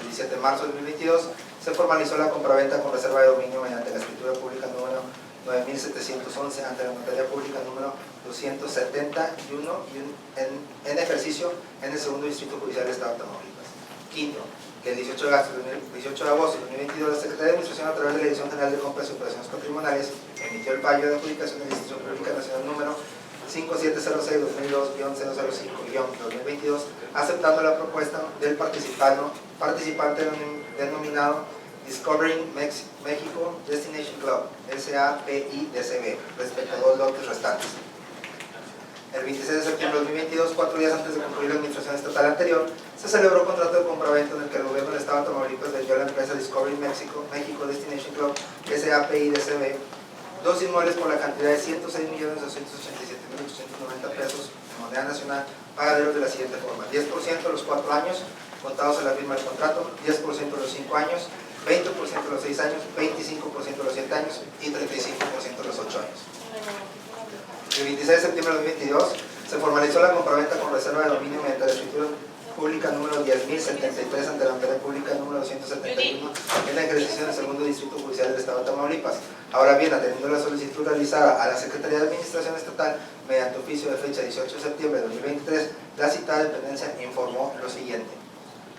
El 17 de marzo de 2022 se formalizó la compraventa con reserva de dominio mediante la escritura pública número 9711 ante la notaría pública número 271 en ejercicio en el segundo distrito judicial del Estado de Tamaulipas. Quinto, que el 18 de agosto de 2022 la Secretaría de Administración, a través de la Dirección General de Compras y Operaciones Patrimoniales, emitió el fallo de adjudicación de la Institución Pública Nacional número 5706-2002-005-2022, aceptando la propuesta del participante denominado Discovering Mexico Destination Club, SAPIDCB, respecto a 2 lotes restantes. El 26 de septiembre de 2022, 4 días antes de concluir la administración estatal anterior, se celebró un contrato de compraventa en el que el Gobierno del Estado de Tamaulipas vendió a la empresa Discovering Mexico Destination Club, SAPIDCB, 2 inmuebles por la cantidad de 106.287.890 pesos en moneda nacional, pagaderos de la siguiente forma: 10% a los 4 años contados a la firma del contrato, 10% a los 5 años, 20% a los 6 años, 25% a los 7 años y 35% a los 8 años. El 26 de septiembre de 2022 se formalizó la compraventa con reserva de dominio mediante la escritura pública número 10.073 ante la notaría pública número 271 en la ejercicio del segundo distrito judicial del Estado de Tamaulipas. Ahora bien, atendiendo la solicitud realizada a la Secretaría de Administración Estatal mediante oficio de fecha 18 de septiembre de 2023, la citada dependencia informó lo siguiente.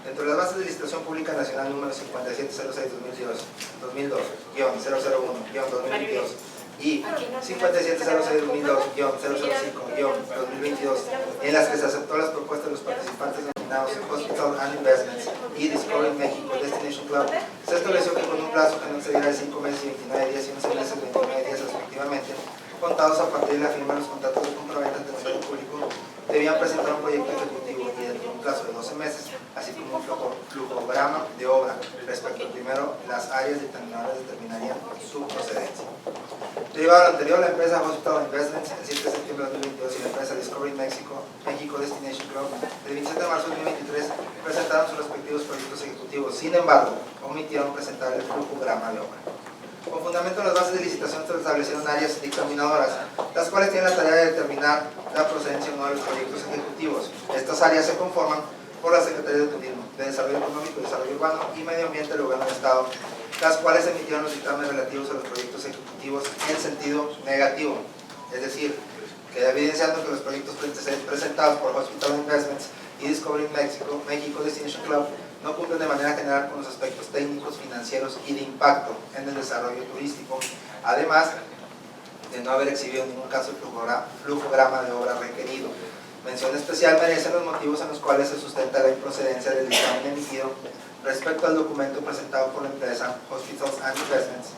Dentro de las bases de licitación pública nacional número 5706-2002-001-2022 y 5706-2002-005-2022, en las que se aceptó las propuestas de los participantes denominados Hospital and Investments y Discovery Mexico Destination Club, se estableció que con un plazo que no excediera de 5 meses y 29 días y 11 meses y 29 días respectivamente, contados a partir de la firma de los contratos de compraventa ante el Ministerio Público, debían presentar un proyecto ejecutivo y dentro de un plazo de 12 meses, así como un flujograma de obra. Respecto al primero, las áreas determinadas determinarían su procedencia. Derivado de lo anterior, la empresa Hospital Investments, el 7 de septiembre de 2022, y la empresa Discovery Mexico Destination Club, el 27 de marzo de 2023, presentaron sus respectivos proyectos ejecutivos. Sin embargo, omitieron presentar el flujograma de obra. Con fundamento en las bases de licitación se establecieron áreas dictaminadoras, las cuales tienen la tarea de determinar la procedencia o no de los proyectos ejecutivos. Estas áreas se conforman por las Secretarías de Turismo, de Desarrollo Económico y Desarrollo Urbano y Medio Ambiente del Gobierno del Estado, las cuales emitieron los dictámenes relativos a los proyectos ejecutivos en sentido negativo, es decir, queda evidenciando que los proyectos presentados por Hospital Investments y Discovery Mexico Destination Club no cumplen de manera general con los aspectos técnicos, financieros y de impacto en el desarrollo turístico, además de no haber exhibido en ningún caso el flujograma de obra requerido. Mención especial merecen los motivos en los cuales se sustenta la improcedencia del dictamen emitido respecto al documento presentado por la empresa Hospitals and Investments.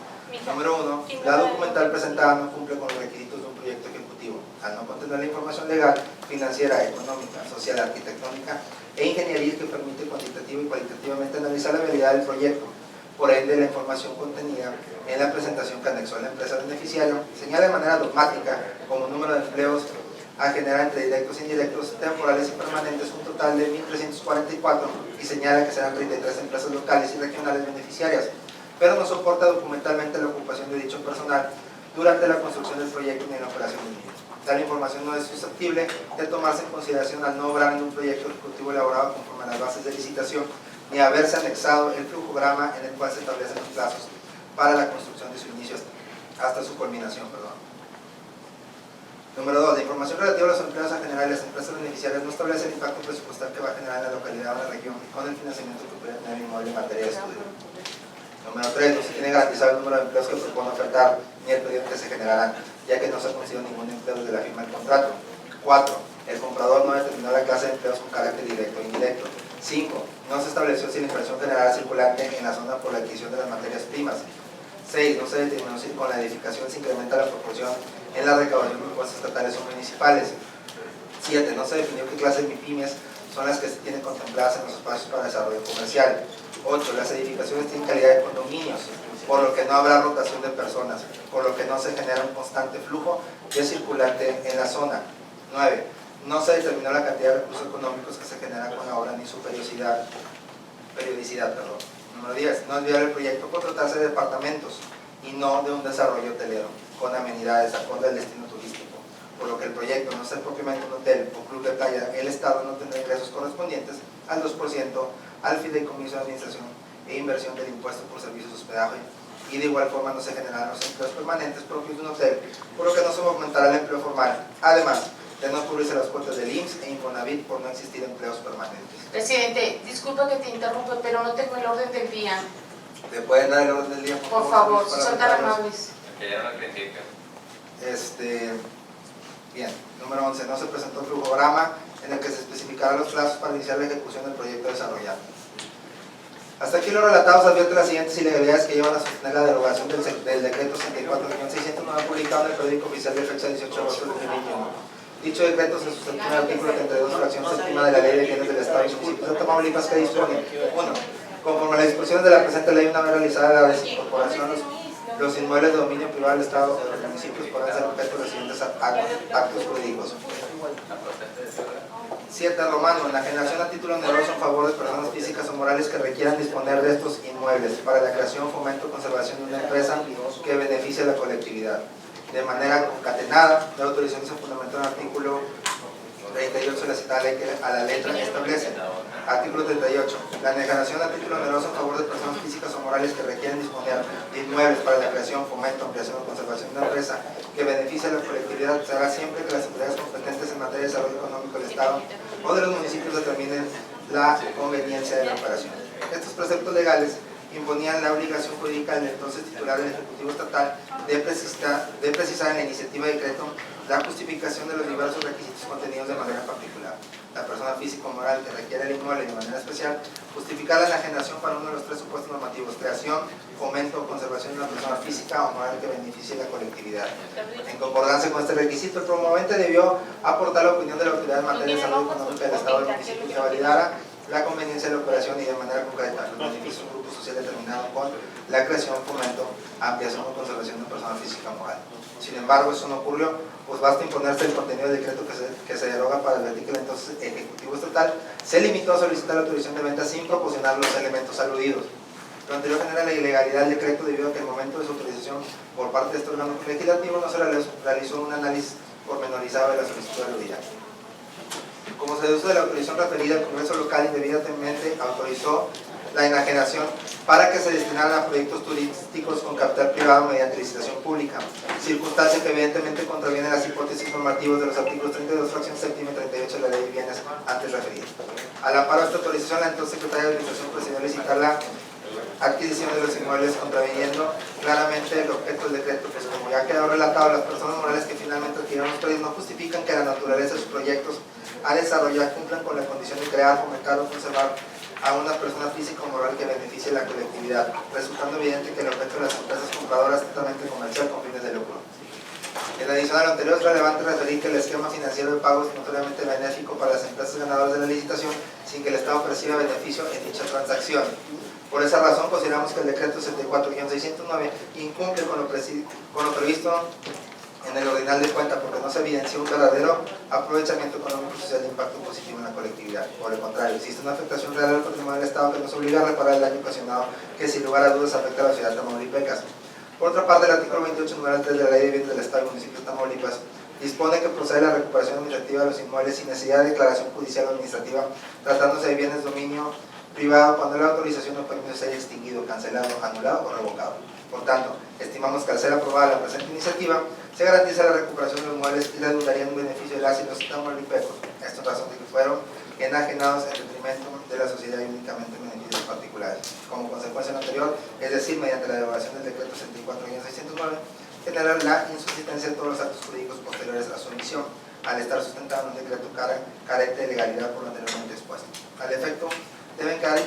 Número 1. La documental presentada no cumple con los requisitos de un proyecto ejecutivo, al no contener obtener la información legal, financiera, económica, social, arquitectónica e ingeniería que permite cuantitativa y cualitativamente analizar la viabilidad del proyecto. Por ende, la información contenida en la presentación que anexó a la empresa beneficiaria señala de manera dogmática como número de empleos a generar entre directos e indirectos, temporales y permanentes, un total de 1.344 y señala que serán 33 empresas locales y regionales beneficiarias, pero no soporta documentalmente la ocupación de dicho personal durante la construcción del proyecto ni en la operación del mismo. Tal información no es susceptible de tomarse en consideración al no obrar en un proyecto ejecutivo elaborado conforme a las bases de licitación ni haberse anexado el flujograma en el cual se establecen los plazos para la construcción de su inicio hasta su culminación. Número 2. La información relativa a los empleos a generar y las empresas beneficiarias no establece el impacto presupuestal que va a generar en la localidad o en la región con el financiamiento que puede tener el inmueble en materia de estudio. Número 3. No se tiene garantizado el número de empleos que propone ofertar ni el periodo que se generarán, ya que no se ha conseguido ningún empleo desde la firma del contrato. 4. El comprador no determinó la clase de empleos con carácter directo e indirecto. 5. No se estableció si la inversión generará circulante en la zona por la adquisición de las materias primas. 6. No se determinó si con la edificación se incrementa la proporción en la recaudación de impuestos estatales o municipales. 7. No se definió qué clases de MIPYMES son las que se tienen contempladas en los espacios para desarrollo comercial. 8. Las edificaciones tienen calidad de condominios, por lo que no habrá rotación de personas, por lo que no se genera un constante flujo de circulante en la zona. 9. No se determinó la cantidad de recursos económicos que se generan con la obra ni su periodicidad. Número 10. No es viable el proyecto por tratarse de departamentos y no de un desarrollo hotelero con amenidades acorde al destino turístico, por lo que el proyecto no ser propiamente un hotel o club de playa, el Estado no tendrá ingresos correspondientes al 2% al fideicomiso de administración e inversión del impuesto por servicios de hospedaje, y de igual forma no se generarán los empleos permanentes propios de un hotel, por lo que no se aumentará el empleo formal, además de no cubrirse las cuotas del IMSS e Infonavit por no existir empleos permanentes. Presidente, disculpa que te interrumpa, pero no tengo el orden del día. ¿Le pueden dar el orden del día, Por favor, si son tan amables. Que ya no critican. Bien, número 11. No se presentó un flujograma en el que se especificarán los plazos para iniciar la ejecución del proyecto desarrollado. Hasta aquí los relatados advierten las siguientes ilegalidades que llevan a sostener la derogación del decreto 64-609 publicado en el periódico oficial de fecha 18 de agosto de 2021. Dicho decreto se sustenta en el artículo 32, fracción séptima de la Ley de Bienes del Estado y Municipios de Tamaulipas, que dispone: 1. Conforme a las disposiciones de la presente ley, una vez realizada la desincorporación, los inmuebles de dominio privado del Estado o de los municipios podrán ser objeto de los siguientes actos jurídicos. 7. Romano, enajenación a título oneroso en favor de personas físicas o morales que requieran disponer de estos inmuebles para la creación, fomento o conservación de una empresa que beneficie a la colectividad. De manera concatenada, la autorización se fundamenta en el artículo 38 de la citada ley que a la letra establece. Artículo 38. La enajenación a título oneroso en favor de personas físicas o morales que requieren disponer de inmuebles para la creación, fomento, ampliación o conservación de una empresa que beneficie a la colectividad se hará siempre que las autoridades competentes en materia de desarrollo económico del Estado o de los municipios determinen la conveniencia de la operación. Estos preceptos legales imponían la obligación jurídica del entonces titular del Ejecutivo Estatal de precisar en la iniciativa de decreto la justificación de los diversos requisitos contenidos de manera particular. La persona física o moral que requiere el inmueble de manera especial, justificar la enajenación para uno de los tres supuestos normativos: creación, fomento o conservación de una persona física o moral que beneficie a la colectividad. En concordancia con este requisito, el promovente debió aportar la opinión de la autoridad en materia de salud económica del Estado del municipio que validara la conveniencia de la operación y de manera concreta los beneficios de un grupo social determinado con la creación, fomento, ampliación o conservación de persona física o moral. Sin embargo, eso no ocurrió, pues basta imponerse el contenido del decreto que se deroga para advertir que el entonces Ejecutivo Estatal se limitó a solicitar la autorización de venta sin proporcionar los elementos aludidos. Lo anterior genera la ilegalidad del decreto debido a que en el momento de su autorización por parte de este órgano legislativo no se realizó un análisis pormenorizado de la solicitud aludida. Como se deduce de la autorización referida, el Congreso local indebidamente autorizó la enajenación para que se destinaran a proyectos turísticos con capital privado mediante licitación pública, circunstancia que evidentemente contraviene las hipótesis normativas de los artículos 32, fracción séptima y 38 de la Ley de Bienes antes referida. Al amparo de esta autorización, la entonces Secretaria de Administración procedió a licitar la adquisición de los inmuebles, contraviniendo claramente el objeto del decreto, pues como ya ha quedado relatado, las personas morales que finalmente adquirieron los predios no justifican que la naturaleza de sus proyectos a desarrollar cumplan con la condición de crear, fomentar o conservar a una persona física o moral que beneficie a la colectividad, resultando evidente que el objeto de las empresas compradoras es totalmente comercial con fines de lucro. En adición a lo anterior, es relevante referir que el esquema financiero de pago es notoriamente benéfico para las empresas ganadoras de la licitación sin que el Estado perciba beneficio en dicha transacción. Por esa razón, consideramos que el decreto 64-609 incumple con lo previsto en el ordinal de cuenta porque no se evidencia un verdadero aprovechamiento económico y social de impacto positivo en la colectividad. Por el contrario, existe una afectación real al patrimonio del Estado que nos obliga a reparar el daño ocasionado que sin lugar a dudas afecta a la ciudad de Tamaulipecas. Por otra parte, el artículo 28, numeral 3 de la Ley de Bienes del Estado y Municipio de Tamaulipas dispone que procede la recuperación administrativa de los inmuebles sin necesidad de declaración judicial o administrativa, tratándose de bienes de dominio privado cuando la autorización o permiso se haya extinguido, cancelado, anulado o revocado. Por tanto, estimamos que al ser aprobada la presente iniciativa, se garantiza la recuperación de los inmuebles y redundaría en un beneficio de las y los tamaulipecos. Esto en razón de que fueron enajenados en detrimento de la sociedad y únicamente en beneficios particulares. Como consecuencia de lo anterior, es decir, mediante la derogación del decreto 64-609, generar la insubsistencia de todos los actos jurídicos posteriores a su emisión, al estar sustentado en un decreto carente de legalidad por lo anteriormente expuesto. Al efecto, deben quedar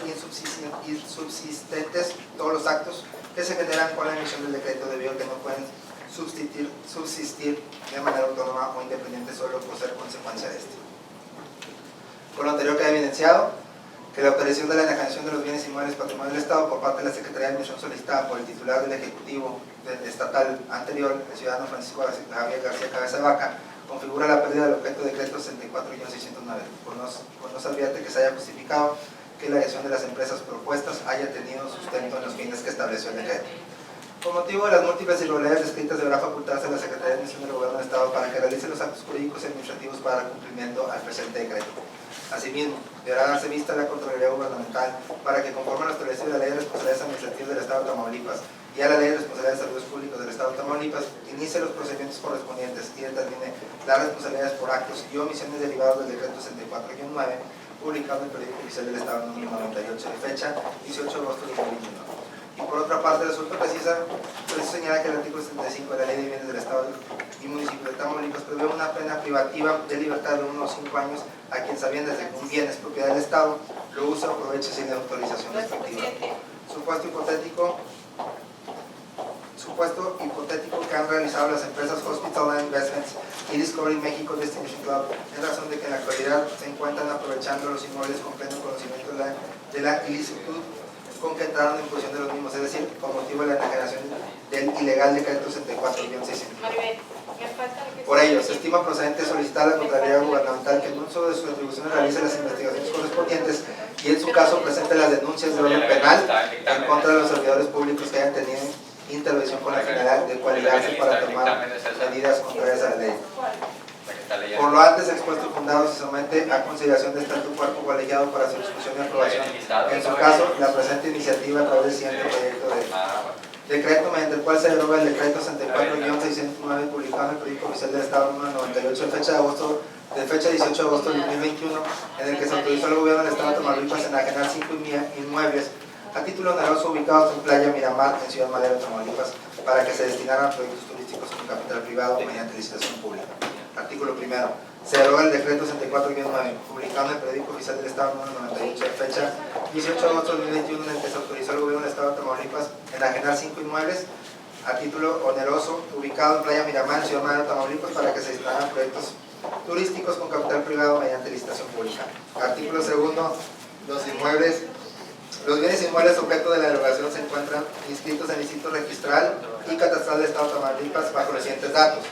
insubsistentes todos los actos que se generan con la emisión del decreto debido a que no pueden subsistir de manera autónoma o independiente solo por ser consecuencia de este. Con lo anterior queda evidenciado que la autorización de la enajenación de los bienes inmuebles patrimonio del Estado por parte de la Secretaría de Administración solicitada por el titular del Ejecutivo estatal anterior, el ciudadano Francisco Javier García Cabeza de Vaca, configura la pérdida del objeto de decreto 64-609, por no se advierte que se haya justificado que la gestión de las empresas propuestas haya tenido sustento en los fines que estableció el decreto. Por motivo de las múltiples irregularidades descritas, deberá facultarse a la Secretaría de Administración del Gobierno del Estado para que realice los actos jurídicos y administrativos para dar cumplimiento al presente decreto. Asimismo, deberá darse vista a la Contraloría Gubernamental para que, conforme a lo establecido en la Ley de Responsabilidades Administrativas del Estado de Tamaulipas y a la Ley de Responsabilidades de Servicios Públicos del Estado de Tamaulipas, inicie los procedimientos correspondientes y determine las responsabilidades por actos y omisiones derivados del decreto 64-9, publicado en el Periódico Oficial del Estado número 98 de fecha 18 de agosto de 2021. Y por otra parte, resulta precisa señalar que el artículo 75 de la Ley de Bienes del Estado y Municipio de Tamaulipas prevé una pena privativa de libertad de unos 5 años a quien sabiendo desde que un bien es propiedad del Estado, lo usa o aproveche sin autorización respectiva. Supuesto hipotético que han realizado las empresas Hospital Land Investments y Discovery México Destination Club en razón de que en la actualidad se encuentran aprovechando los inmuebles con pleno conocimiento de la ilicitud con que entraron en posesión de los mismos, es decir, con motivo de la enajenación del ilegal decreto 64-600. Por ello, se estima procedente solicitar a la Contraloría Gubernamental que en uso de sus atribuciones realice las investigaciones correspondientes y en su caso presente las denuncias de orden penal en contra de los servidores públicos que hayan tenido intervención con la finalidad de cualificarse para tomar medidas contrarias a la ley. Por lo antes expuesto y fundado, se somete a consideración de este alto cuerpo colegiado para su discusión y aprobación. En su caso, la presente iniciativa a través del siguiente proyecto de decreto mediante el cual se deroga el decreto 64-609 publicado en el Periódico Oficial del Estado número 98 de fecha 18 de agosto de 2021, en el que se autorizó al gobierno del Estado de Tamaulipas a enajenar 5 inmuebles a título oneroso ubicados en Playa Miramar, en Ciudad Madero, Tamaulipas, para que se destinaran a proyectos turísticos con capital privado mediante licitación pública. Artículo primero. Se deroga el decreto 64-9, publicado en el Periódico Oficial del Estado número 98 de fecha 18 de agosto de 2021, en el que se autorizó al gobierno del Estado de Tamaulipas a enajenar 5 inmuebles a título oneroso ubicados en Playa Miramar, en Ciudad Madero, Tamaulipas, para que se destinaran a proyectos turísticos con capital privado mediante licitación pública. Artículo segundo. Los bienes inmuebles objeto de la derogación se encuentran inscritos en el Instituto Registral y Catastral del Estado de Tamaulipas bajo los siguientes datos.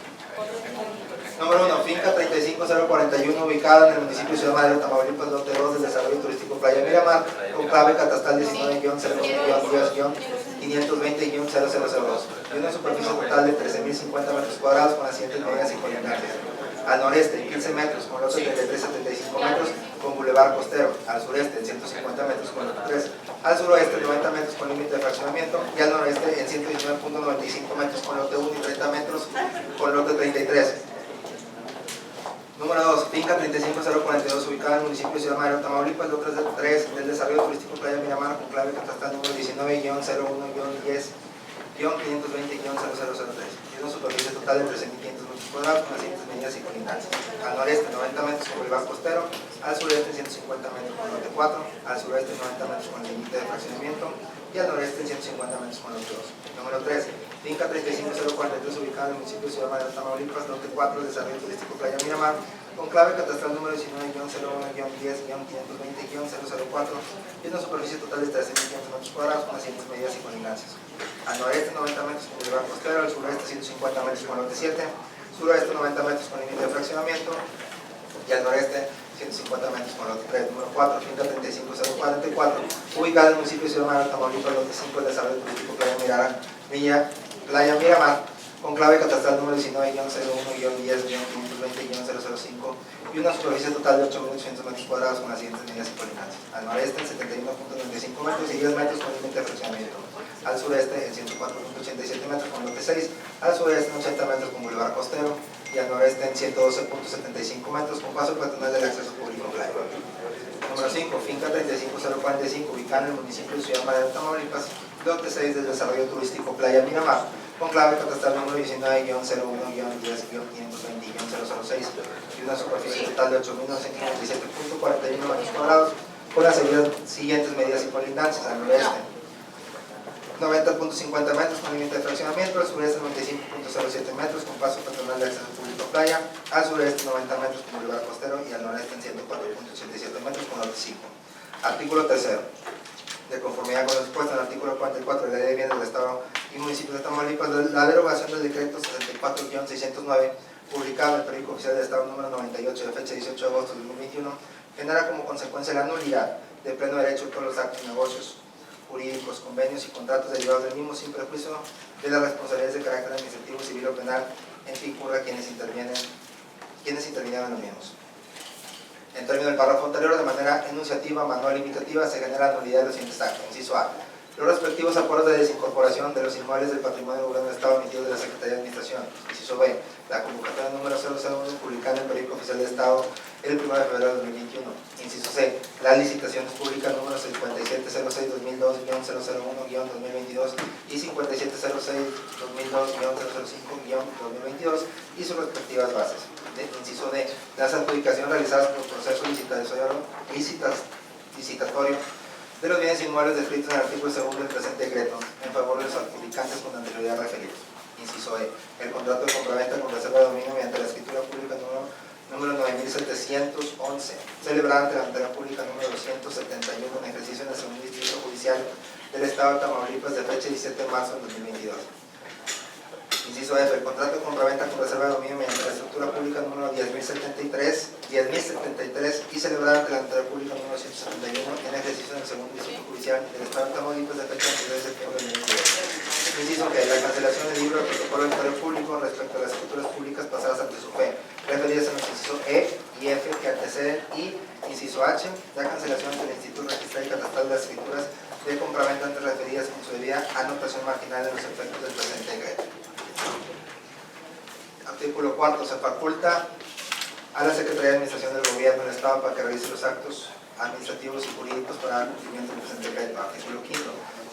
Número 1. Finca 35041, ubicada en el municipio de Ciudad Madero, Tamaulipas, lote 2 del desarrollo turístico Playa Miramar, con clave catastral 19-01-520-520-0002, y una superficie total de 13.050 metros cuadrados con las siguientes medidas y colindantes. Al noreste, 15 metros, con lote de 73-75 metros, con bulevar costero. Al sureste, en 150 metros, con lote 3. Al suroeste, 90 metros, con límite de fraccionamiento. Y al noreste, en 119.95 metros, con lote 1 y 30 metros, con lote 33. Número 2. Finca 35042, ubicada en el municipio de Ciudad Madero, Tamaulipas, lote 3 del desarrollo turístico Playa Miramar, con clave catastral número 19-01-10-520-0003, y una superficie total de 13.500 metros cuadrados con las siguientes medidas y colindantes. Al noreste, 90 metros con bulevar costero. Al sureste, 150 metros con lote 4. Al sureste, 90 metros con límite de fraccionamiento. Y al noreste, 150 metros con lote 2. Número 3. Finca 35043, ubicada en el municipio de Ciudad Madero, Tamaulipas, lote 4, desarrollo turístico Playa Miramar, con clave catastral número 19-01-10-520-004 y una superficie total de 13.500 metros cuadrados con las siguientes medidas y colindancias. Al noreste 90 metros con bulevar costero, al sureste 150 metros con lote 7, suroeste 90 metros con límite de fraccionamiento y al noreste 150 metros con lote 3. Número 4, finca 35044, ubicada en el municipio de Ciudad Madero, Tamaulipas, lote 5, el desarrollo turístico Playa Miramar, con clave catastral número 19-01-10-520-005 y una superficie total de 8.800 metros cuadrados con las siguientes medidas y colindancias. Al noreste en 71.95 metros y 10 metros con límite de fraccionamiento. Al sureste en 104.87 metros con lote 6, al sureste en 80 metros con bulevar costero y al noreste en 112.75 metros con paso peatonal del acceso público playa. Número 5, finca 35045, ubicada en el municipio de Ciudad Madero, Tamaulipas, lote 6 del desarrollo turístico Playa Miramar, con clave catastral número 19-01-10-520-006 y una superficie total de 8.957.41 metros cuadrados con las siguientes medidas y colindancias. Al noreste 90.50 metros con límite de fraccionamiento, al sureste 95.07 metros con paso peatonal de acceso público playa, al sureste 90 metros con bulevar costero y al noreste en 104.87 metros con lote 5. Artículo 3. De conformidad con lo expuesto en el artículo 44 de la Ley de Bienes del Estado y Municipios de Tamaulipas, la derogación del decreto 64-609, publicado en el Periódico Oficial del Estado número 98 de fecha 18 de agosto de 2021, genera como consecuencia la nulidad de pleno derecho de todos los actos, negocios, jurídicos, convenios y contratos derivados del mismo, sin prejuicio de las responsabilidades de carácter administrativo, civil o penal en que incurra quienes intervinieron en los mismos. En términos del párrafo anterior, de manera enunciativa, manual limitativa, se genera nulidad de los siguientes actos. Inciso A. Los respectivos acuerdos de desincorporación de los inmuebles del patrimonio del Gobierno del Estado emitidos de la Secretaría de Administración. Inciso B. La convocatoria número 001, publicada en el Periódico Oficial del Estado el 1 de febrero de 2021. Inciso C. Las licitaciones públicas número 5706-2002-001-2022 y 5706-2002-005-2022 y sus respectivas bases. Inciso D. Las adjudicaciones realizadas por proceso licitatorio de los bienes inmuebles descritos en el artículo 2 del presente decreto en favor de los adjudicantes con anterioridad referidos. Inciso E. El contrato de compraventa con reserva de dominio mediante la escritura pública número 9711, celebrada ante la Notaría Pública número 271 en ejercicio en el segundo distrito judicial del Estado de Tamaulipas de fecha 17 de marzo de 2022. Inciso F. El contrato de compraventa con reserva de dominio mediante la estructura pública número 10.073 y celebrada ante la Notaría Pública número 171 en ejercicio en el segundo distrito judicial del Estado de Tamaulipas de fecha 23 de septiembre de 2022. Inciso G. La cancelación del libro del protocolo del Notario Público respecto a las escrituras públicas pasadas ante su fe, referidas en los incisos E y F que anteceden, y inciso H. La cancelación ante el Instituto Registral y Catastral de las escrituras de compraventa antes referidas con su debida anotación marginal de los efectos del presente decreto. Artículo 4. Se faculta a la Secretaría de Administración del Gobierno del Estado para que realice los actos administrativos y jurídicos para dar cumplimiento del presente decreto. Artículo 5.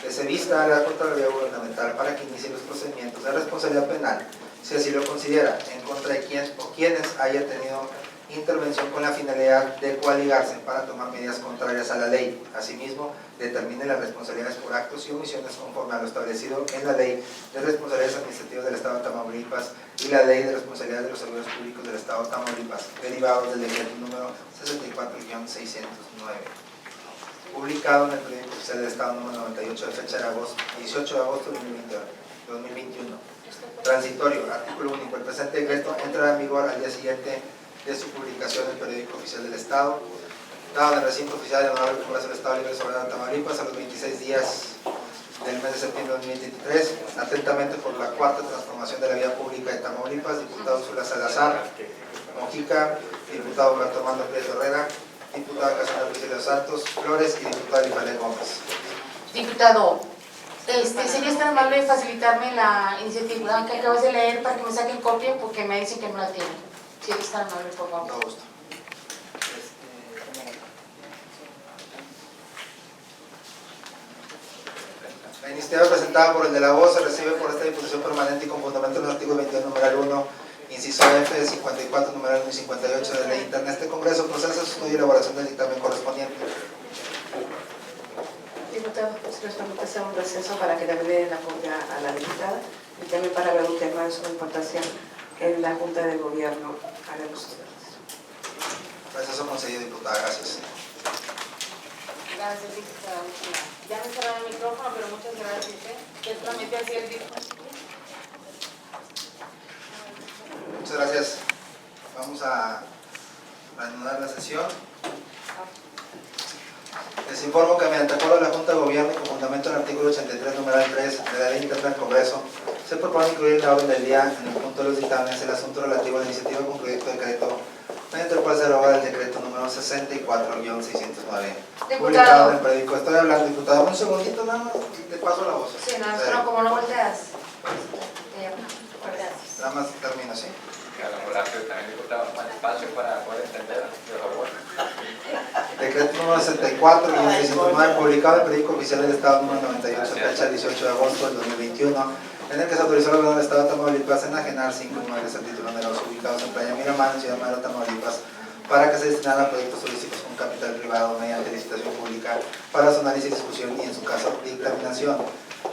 Que se vista a la Contraloría Gubernamental para que inicie los procedimientos de responsabilidad penal, si así lo considera, en contra de quien o quienes haya tenido intervención con la finalidad de coaligarse para tomar medidas contrarias a la ley. Asimismo, determine las responsabilidades por actos y omisiones conforme a lo establecido en la Ley de Responsabilidades Administrativas del Estado de Tamaulipas y la Ley de Responsabilidades de los Servidores Públicos del Estado de Tamaulipas, derivados del decreto número 64-609, publicado en el Periódico Oficial del Estado número 98 de fecha de 18 de agosto de 2021. Transitorio. Artículo único. El presente decreto entrará en vigor al día siguiente de su publicación en el Periódico Oficial del Estado, dado en el recinto oficial del Honorable Congreso del Estado Libre y Soberano de Tamaulipas a los 26 días del mes de septiembre de 2023. Atentamente por la cuarta transformación de la vida pública de Tamaulipas, diputado Zula Salazar Mojica, diputado Humberto Armando Pérez Herrera, diputada Cassandra Priscila Santos Flores y diputada Lifalet Gómez. Diputado, ¿serías tan amable de facilitarme la iniciativa que acabas de leer para que me saquen copia? Porque me dicen que no la tienen. Si eres tan amable, por favor. Con gusto. La iniciativa presentada por el de la voz se recibe por esta Diputación Permanente y con fundamento en el artículo 21, numeral 1, inciso F, 54, numeral 1 y 58 de la ley interna. Este Congreso procesa su estudio y elaboración del dictamen correspondiente. Diputado, pues. Si nos permite hacer un receso para que le den la copia a la diputada y también para ver un tema de su importación en la Junta de Gobierno. Haremos ustedes. Receso concedido, diputada. Gracias. Gracias, diputada. Ya me cerraron el micrófono, pero muchas gracias. Que solamente así el Muchas gracias. Vamos a reanudar la sesión. Les informo que mediante acuerdo de la Junta de Gobierno y con fundamento en el artículo 83, numeral 3 de la Ley Interna del Congreso, se propone incluir en la orden del día, en el punto de los dictámenes, el asunto relativo a la iniciativa con proyecto de decreto, mediante el cual se deroga el decreto número 64-609, publicado en el periódico. Estoy hablando, diputada, un segundito nada más, te paso la voz. Sí, nada más, pero como no volteas. Nada más termino, ¿sí? Claro, rápido también, diputado, más espacio para poder entender, por favor. Decreto número 64-609, publicado en el periódico oficial del Estado número 98, fecha 18 de agosto del 2021, en el que se autorizó al gobierno del Estado de Tamaulipas a enajenar 5 inmuebles a título oneroso ubicados en Playa Miramar, en Ciudad Madero, Tamaulipas, para que se destinaran a proyectos turísticos con capital privado mediante licitación pública para su análisis, discusión y, en su caso, dictaminación.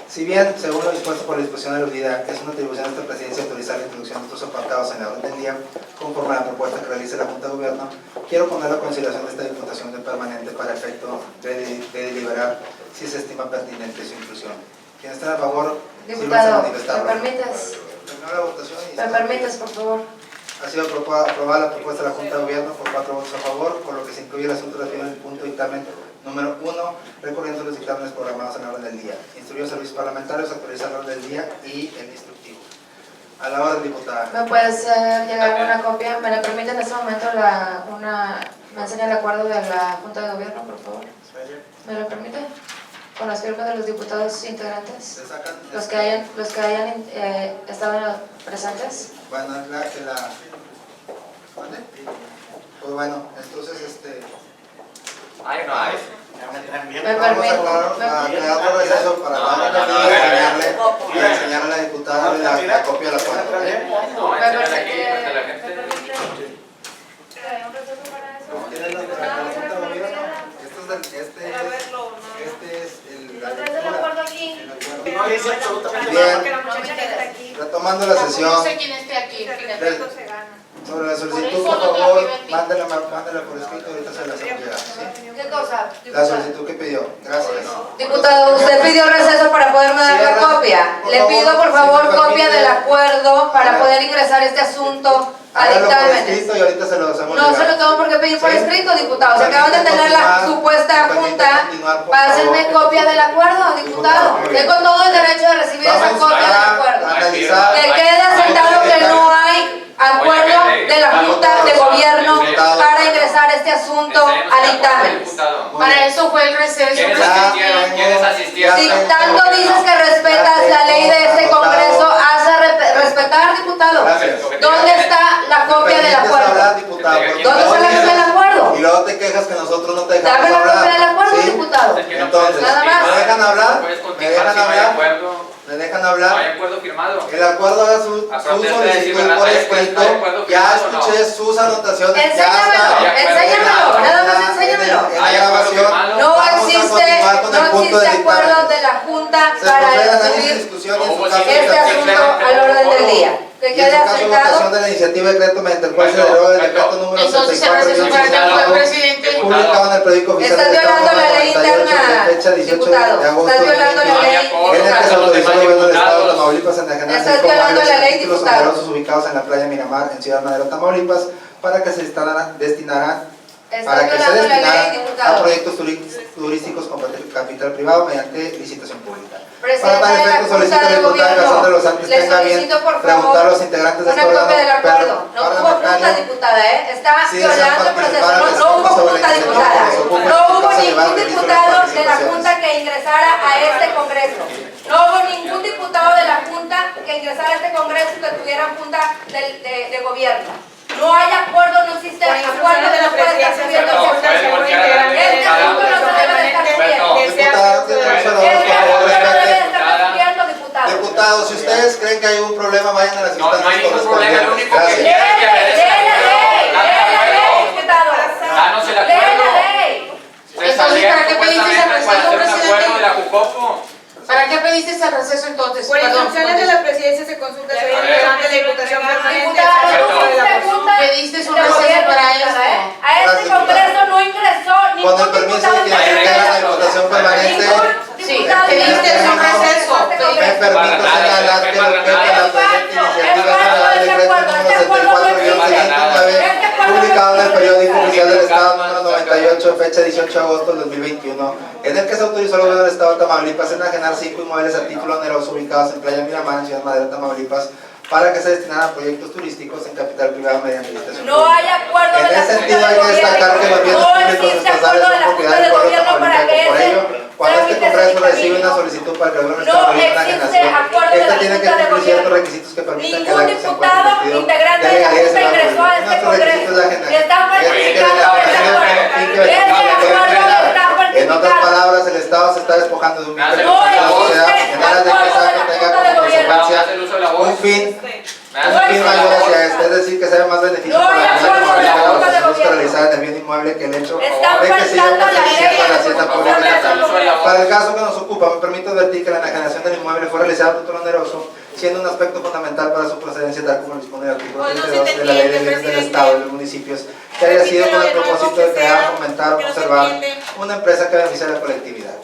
Si bien, según lo dispuesto por la disposición aludida, es una atribución de esta presidencia autorizar la introducción de estos apartados en la orden del día, conforme a la propuesta que realice la Junta de Gobierno, quiero poner a consideración de esta diputación de permanente para efecto de deliberar si se estima pertinente su inclusión. Quienes estén a favor, Diputado, sírvanse a ¿me manifestarlo. permites? Terminó la votación y ¿Me permites, por favor? ha sido aprobada la propuesta de la Junta de Gobierno por 4 votos a favor, por lo que se incluye el asunto relativo en el punto dictamen número 1, recurriendo a los dictámenes programados en la orden del día. Instruyó a servicios parlamentarios, actualizar la orden del día y el instructivo. A la orden, diputada. ¿Me puedes llegar una copia? ¿Me la permite en este momento me enseña el acuerdo de la Junta de Gobierno, por favor? ¿Me lo permite? Con las firmas de los diputados integrantes, Se sacan los que hayan estado presentes. Bueno, ¿Mande? Pues bueno, entonces ¿Hay o no hay? ¿Me vamos permite? a crear otro receso para enseñarle a la diputada la copia de la cuenta. No, enséñala aquí frente a la gente. ¿Tienes la Junta de Gobierno? Este es el Bien, retomando la sesión. No sé quién esté aquí. Sobre la solicitud, por favor, mándela por escrito, ahorita se la hacemos llegar, ¿sí? ¿Qué cosa? La solicitud que pidió, gracias. Diputado, usted pidió receso para poderme dar la copia. Le pido por favor copia del acuerdo para poder ingresar este asunto a Hágalo por dictámenes. escrito y ahorita se lo hacemos No llegar. se lo tengo por qué pedir por ¿Sí? escrito, diputado. Se acaban de Permítame tener la continuar, supuesta permítame junta continuar, por para hacerme favor. copia del acuerdo, diputado. Muy bien. Tengo todo el derecho de recibir esa Vamos copia del a acuerdo. analizar. Que quede sentado que no hay acuerdo de la Junta de Gobierno para ingresar este asunto a dictámenes. Para eso fue el receso. ¿Quiénes asistieron? ¿Quiénes asistieron? Dictando dices que respetas la ley de este Congreso, hace respetar, diputado. Gracias. ¿Dónde está la copia del Permites acuerdo? hablar, diputado. ¿Dónde está la copia del acuerdo? Y luego te quejas que nosotros no te Dame dejamos la hablar. copia del acuerdo, ¿Sí? diputado. Entonces, Nada más. ¿me dejan hablar? Puedes ¿Me continuar dejan si no hay hablar? acuerdo. ¿Me dejan No hay hablar? acuerdo firmado. El acuerdo haga su A protesta de decir, solicitud ¿verdad? por ¿Hay escrito. acuerdo Ya firmado o no? escuché sus anotaciones. Ya Enséñamelo, está. enséñamelo, nada más enséñamelo. En la ¿Hay acuerdo grabación. firmado? No Vamos a existe, continuar con el no punto de existe acuerdo dictámenes. de la Junta Se para procede a análisis, subir discusión y en No su hubo caso este votación. asunto al orden del día. Que Y en quede su caso votación asentado. de la iniciativa de decreto mediante el cual se Bueno, deroga el bueno. decreto número Entonces se 64 recesó para que diputado. fue presidente. publicado en el periódico oficial Estás del Estado violando la número ley 98 interna, de fecha 18 diputado. de agosto Estás violando la de ley. en el que se Con los autorizó al demás gobierno del Estado de diputados. Tamaulipas a enajenar Estás 5 violando inmuebles la a ley, títulos diputado. onerosos ubicados en la playa Miramar, en Ciudad Madero, Tamaulipas, para que se destinarán Estás violando la ley, a diputado. proyectos turísticos con capital privado mediante licitación pública. Presidenta Para tal de la efecto solicito Junta al de diputado Gobierno, Gastón de los Santos le tenga bien solicito por preguntar a favor los integrantes de una este copia del órgano acuerdo. No hubo junta, parlamentario. diputada, Está Sí, violando el proceso. participar en No hubo sobre junta, la diputada. iniciativa, No hubo se lleva ningún al registro de diputado de la participaciones. Junta que ingresara a este Congreso. No hubo ningún diputado de la Junta que ingresara a este Congreso y que tuviera junta de gobierno. No hay acuerdo, no existe acuerdo de la puede estar subiendo No, este puede voltear a la Este asunto no se debe de estar subiendo. Diputada, tiene derecho a la voz, Este por favor, asunto no debe de respete. estar subiendo, diputado. Diputados, si ustedes creen que hay un problema, vayan a las No, no hay instancias ningún problema, lo único que correspondientes. quiero es que obedezca el acuerdo. diputado. Danos el Lee la acuerdo. ley. Ustedes Entonces, ¿para qué salieron pediste ese supuestamente para hacer un receso, acuerdo de la JUCO tampoco. ¿Para qué pediste el receso entonces? Por Perdón, instrucciones de la presidencia se consulta a A ver. integrante de la Diputación Permanente. Diputada, Pregunta pediste un de receso gobierno, para diputada, esto. A este congreso no ingresó Con ningún el permiso de diputado quien integra la Diputación Permanente, Sí, pediste un receso. me permito señalar que lo que la presente iniciativa general del decreto número 74-609, publicado en el periódico oficial del Estado número 98, fecha 18 de agosto del 2021, en el que se autorizó al gobierno del Estado de Tamaulipas a enajenar 5 inmuebles a título oneroso ubicados en Playa Miramar, en Ciudad Madero, Tamaulipas, para que se destinaran a proyectos turísticos en capital privado mediante licitación. No hay acuerdo En de la ese Junta sentido de hay que destacar que los bienes Gobierno. No públicos existe estatales acuerdo de son la Junta propiedad de del pueblo Gobierno para tamaulipeco. que Por ello, cuando este trámite Congreso se recibe una camino. solicitud para que el gobierno No establezca una existe enajenación, acuerdo de esta la tiene que Junta de cumplir ciertos Gobierno. requisitos que permitan que el Ningún acto se encuentre diputado vestido integrante de de la legalidades Junta en la ingresó a este Nuestros requisitos de Congreso. agenda. Está falsificando ese acuerdo. Ese acuerdo está En otras falsificado. palabras, el Estado se está despojando de un bien No de la sociedad existe en aras de que esta acuerdo de la tenga Junta como de Gobierno. consecuencia Hace el uso de la voz. un fin Me mayor hacia este, es decir, que sea más beneficio No para hay la acuerdo comunidad de la que Junta de se busca Gobierno. realizar en el bien inmueble que el hecho Están de que se lleve faltando la ley a la y hacienda por pública favor, estatal. Congreso. Para el caso que nos ocupa, me permito advertir que la enajenación del inmueble fue realizada por título oneroso, siendo un aspecto fundamental para su procedencia tal como lo dispone el artículo Pues no se 32 te de la Ley de entiende, Bienes del presidente. Estado y los municipios, que haya sido con el Repítelo de nuevo, propósito de que crear, sea, fomentar o que no se conservar entiende. una empresa que beneficie a la colectividad.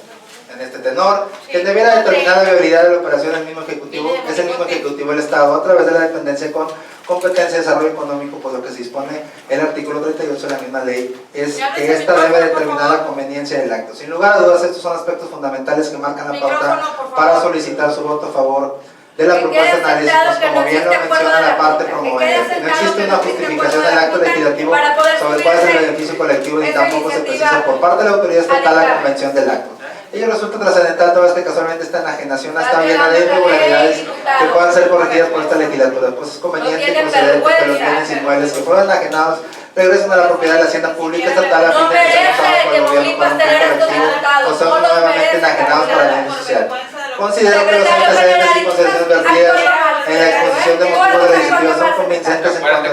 En este tenor, quien debiera determinar la viabilidad de la operación del mismo ejecutivo es el mismo ejecutivo del Estado a través de la dependencia con competencia de desarrollo económico, por lo que se dispone el artículo 38 de la misma ley, es que esta debe determinar la conveniencia del acto. Sin lugar a dudas, estos son aspectos fundamentales que marcan la pauta Micrófono, por favor. para solicitar su voto a favor de la Que propuesta de quede análisis, sentado pues que como no bien lo existe acuerdo menciona de la la parte Junta, que promovente. quede No sentado existe que una no existe justificación acuerdo del de la acto Junta legislativo para poder sobre cuál es el subirse beneficio colectivo ni esa tampoco se iniciativa precisa por parte de la autoridad estatal la dictamen. convención del acto. Ello resulta trascendental toda vez que casualmente esta enajenación está Está llena de violando la irregularidades ley, diputado. que puedan ser corregidas por esta legislatura, pues es conveniente y tiene procedente que los vergüenza. bienes inmuebles que fueron enajenados regresen a la propiedad de la hacienda pública estatal a No fin de que sean merece usados por el gobierno Tamaulipas para un fin tener estos colectivo diputados, o sean no los nuevamente merece enajenados para el bien Tamaulipas. social. Considero que los Secretario antecedentes y general, consideraciones vertidas en la exposición de motivos de la iniciativa son convincentes en cuanto a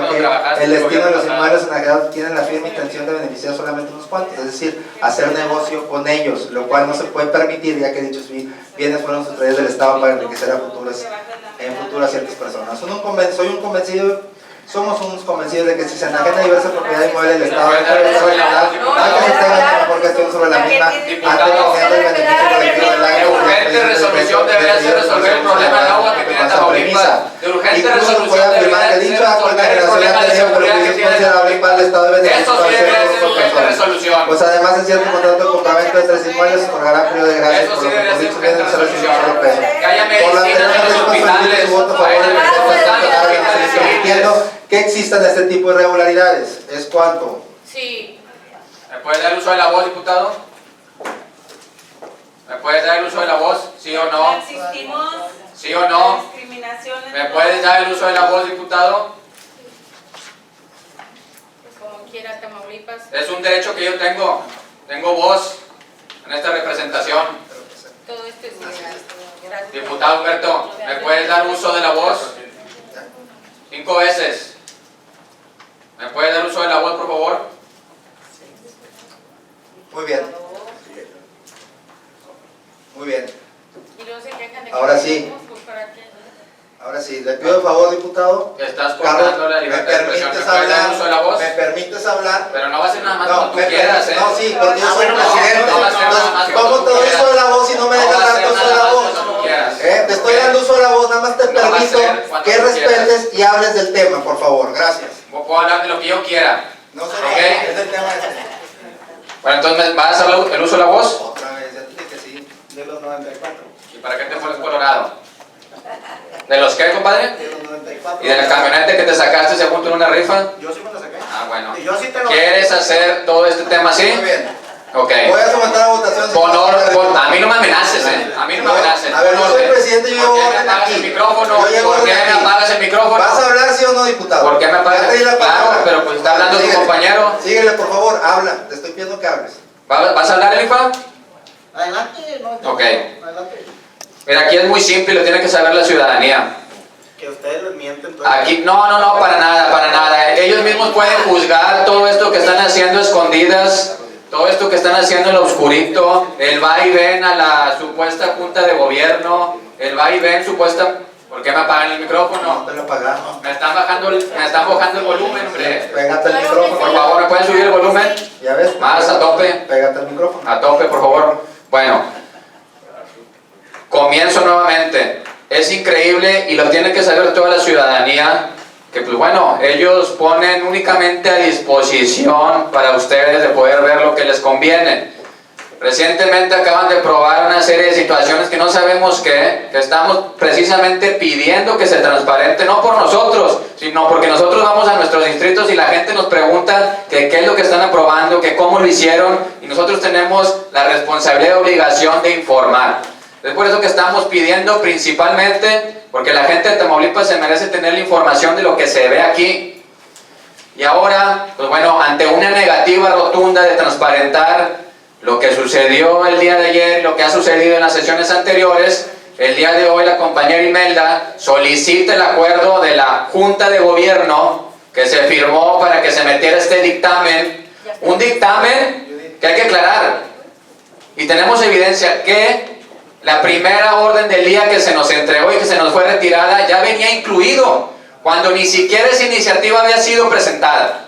que el destino de los inmuebles enajenados tienen la firme intención de beneficiar solamente unos cuantos, es decir, hacer negocio con ellos, lo cual no se puede permitir ya que dichos bienes fueron sustraídos del Estado para enriquecer a futuras ciertas personas. Somos unos convencidos de que si se enajena diversa propiedad inmueble del Estado dentro del Estado regional, hay que se tenga una mejor gestión sobre la misma, antes teniendo el beneficio colectivo del De urgente resolución debería ser resolver el problema del agua que tiene Tamaulipas. De urgente Incluso resolución puede afirmar que debería dicho ser acto de resolver el generación problema ha de tenido seguridad que beneficios tiene considerables para el Estado de beneficio Eso sí para debería ciertos ser urgente personas. resolución. Pues además en cierto contrato de compraventa de 3 inmuebles se otorgará periodo de gracia Eso por sí lo que debería por ser dichos bienes urgente no se recibe un resolución. solo peso. Que haya Por lo medicinas en los hospitales. su voto a favor de la propuesta entiendo que existan este tipo de irregularidades. ¿Es cuánto? Sí. ¿Me puede dar el uso de la voz, diputado? ¿Me puede dar el uso de la voz? ¿Sí o no? Existimos ¿Sí o no? discriminaciones. ¿Me puedes dar el uso de la voz, diputado? Como quiera Tamaulipas. Es un derecho que yo tengo. Tengo voz en esta representación. Todo esto es legal. Gracias. Diputado Humberto, ¿me puedes dar uso de la voz? 5 veces. ¿Me puede dar uso de la voz, por favor? Muy bien. Muy bien. Y luego se quejan de que Ahora no sí. tenemos, pues, ¿para qué? Ahora sí, le pido el favor, diputado. Estás Carlos, cortando la ¿me libertad de expresión. ¿Me permites puedes dar uso de la hablar? voz? ¿Me permites hablar? Pero no va a ser nada más No, como tú me quieras, ¿eh? no, sí, porque yo soy bueno, presidente. no va a ser nada más Entonces, como ¿cómo tú te doy quieras. uso de la voz si no me No dejas va a darte ser uso de la nada voz? más como tú quieras. Te estoy dando uso de la voz, nada más te No va a permito ser cuando que tú respetes y hables del tema, por favor. Gracias. Puedo hablar de lo que yo quiera. No sé, Ok. es el tema ese. Bueno, entonces, ¿vas a hablar el uso de la voz? Otra vez, ya te dije que sí, de los 94. ¿Y para qué te pones colorado? ¿De los qué, compadre? De los 94. ¿Y de la camioneta que te sacaste se junto en una rifa? Yo sí me lo saqué. Ah, bueno. Y yo sí te lo ¿Quieres hacer todo este tema así? Muy bien. Ok. Voy a someter a votación. A mí no me amenaces, ¿eh? A mí no me amenaces. A ver, yo Pon soy orden. presidente y yo llevo ¿Por qué me orden apagas aquí? el micrófono? Yo llevo ¿Por qué orden me aquí. apagas el micrófono? ¿Vas a hablar sí o no, diputado? ¿Por qué me apagas? Ya te di la Claro, palabra. pero pues está hablando tu Síguele. compañero. Síguele, por favor, habla. Te estoy pidiendo que hables. ¿Vas a hablar, Elifa? Adelante, no. Ok. Adelante. Mira, aquí es muy simple, lo tiene que saber la ciudadanía. Que ustedes les mienten. Aquí, no, para nada, para nada. Ellos mismos pueden juzgar todo esto que están haciendo escondidas todo esto que están haciendo en lo oscurito, el va y ven a la supuesta junta de gobierno, el va y ven supuesta... ¿Por qué me apagan el micrófono? No te lo pagamos. Me están bajando el volumen, hombre. Pégate el micrófono. Por favor, ¿me pueden subir el volumen? ¿Ya ves? Más, a tope. Pégate el micrófono. A tope, por favor. Bueno, comienzo nuevamente. Es increíble y lo tiene que saber toda la ciudadanía que, pues bueno, ellos ponen únicamente a disposición para ustedes de poder ver lo que les conviene. Recientemente acaban de probar una serie de situaciones que no sabemos qué, que estamos precisamente pidiendo que se transparente, no por nosotros, sino porque nosotros vamos a nuestros distritos y la gente nos pregunta que qué es lo que están aprobando, que cómo lo hicieron, y nosotros tenemos la responsabilidad y obligación de informar. Es por eso que estamos pidiendo principalmente, porque la gente de Tamaulipas se merece tener la información de lo que se ve aquí. Y ahora, pues bueno, ante una negativa rotunda de transparentar lo que sucedió el día de ayer, lo que ha sucedido en las sesiones anteriores, el día de hoy la compañera Imelda solicita el acuerdo de la Junta de Gobierno que se firmó para que se metiera este dictamen, un dictamen que hay que aclarar. Y tenemos evidencia que la primera orden del día que se nos entregó y que se nos fue retirada ya venía incluido, cuando ni siquiera esa iniciativa había sido presentada.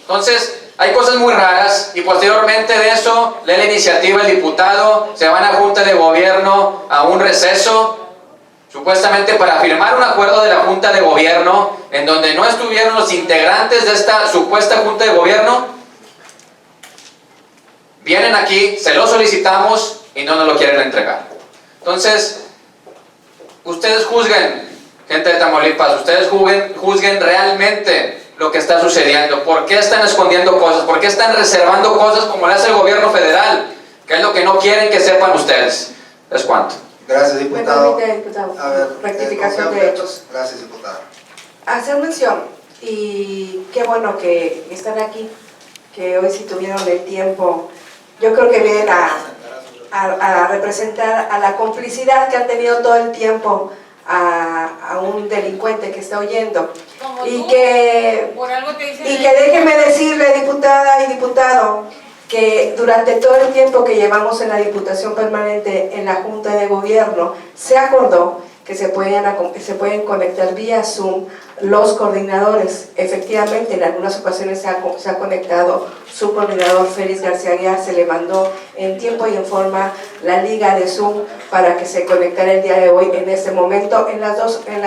Entonces, hay cosas muy raras y posteriormente de eso lee la iniciativa el diputado, se van a Junta de Gobierno a un receso, supuestamente para firmar un acuerdo de la Junta de Gobierno en donde no estuvieron los integrantes de esta supuesta Junta de Gobierno. Vienen aquí, se lo solicitamos y no nos lo quieren entregar. Entonces, ustedes juzguen, gente de Tamaulipas, ustedes juzguen realmente lo que está sucediendo. ¿Por qué están escondiendo cosas? ¿Por qué están reservando cosas como le hace el gobierno federal? ¿Qué es lo que no quieren que sepan ustedes? ¿Es cuánto? Gracias, diputado. Me permite, diputado, A ver, rectificación ¿con de qué hechos. Gracias, diputado. Hacer mención, y qué bueno que están aquí, que hoy sí tuvieron el tiempo, yo creo que vienen a representar a la complicidad que han tenido todo el tiempo a un delincuente que está huyendo. Como Y tú, que déjeme decirle, diputada y diputado, que durante todo el tiempo que llevamos en la Diputación Permanente en la Junta de Gobierno, se acordó que se pueden conectar vía Zoom los coordinadores. Efectivamente, en algunas ocasiones se ha conectado su coordinador Félix García Aguiar, se le mandó en tiempo y en forma la liga de Zoom para que se conectara el día de hoy en este momento en las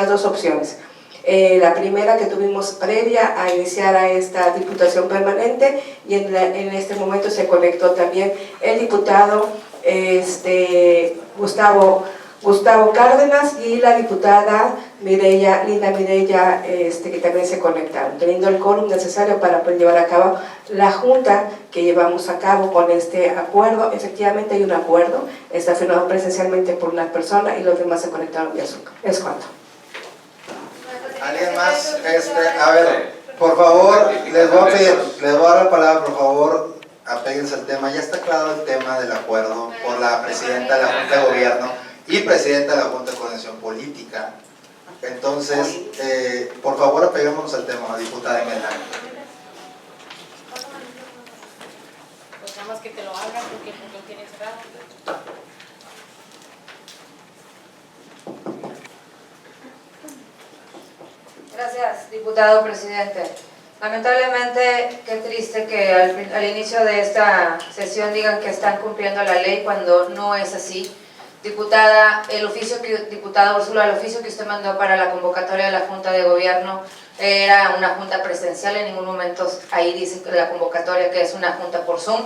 dos opciones. La primera que tuvimos previa a iniciar a esta Diputación Permanente, y en este momento se conectó también el diputado Gustavo Cárdenas y la diputada Linda Mireya, que también se conectaron, teniendo el quórum necesario para poder llevar a cabo la junta que llevamos a cabo con este acuerdo. Efectivamente hay un acuerdo, está firmado presencialmente por una persona y los demás se conectaron vía Zoom. Es cuanto. ¿Alguien más? A ver, por favor, les voy a dar la palabra, por favor, apéguense al tema. Ya está claro el tema del acuerdo por la presidenta de la Junta de Gobierno y presidenta de la Junta de Coordinación Política. Entonces, por favor, apeguémonos al tema, diputada Imelda. Pues nada más que te lo hagan porque lo tienen cerrado. Gracias, diputado presidente. Lamentablemente, qué triste que al inicio de esta sesión digan que están cumpliendo la ley cuando no es así. Diputada, diputada Úrsula, el oficio que usted mandó para la convocatoria de la Junta de Gobierno era una junta presencial, en ningún momento ahí dice la convocatoria que es una junta por Zoom.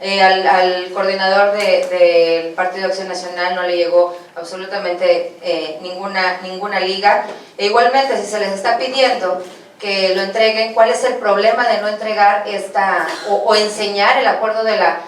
Al coordinador del Partido Acción Nacional no le llegó absolutamente ninguna liga. E igualmente, si se les está pidiendo que lo entreguen, ¿cuál es el problema de no entregar o enseñar el acuerdo de la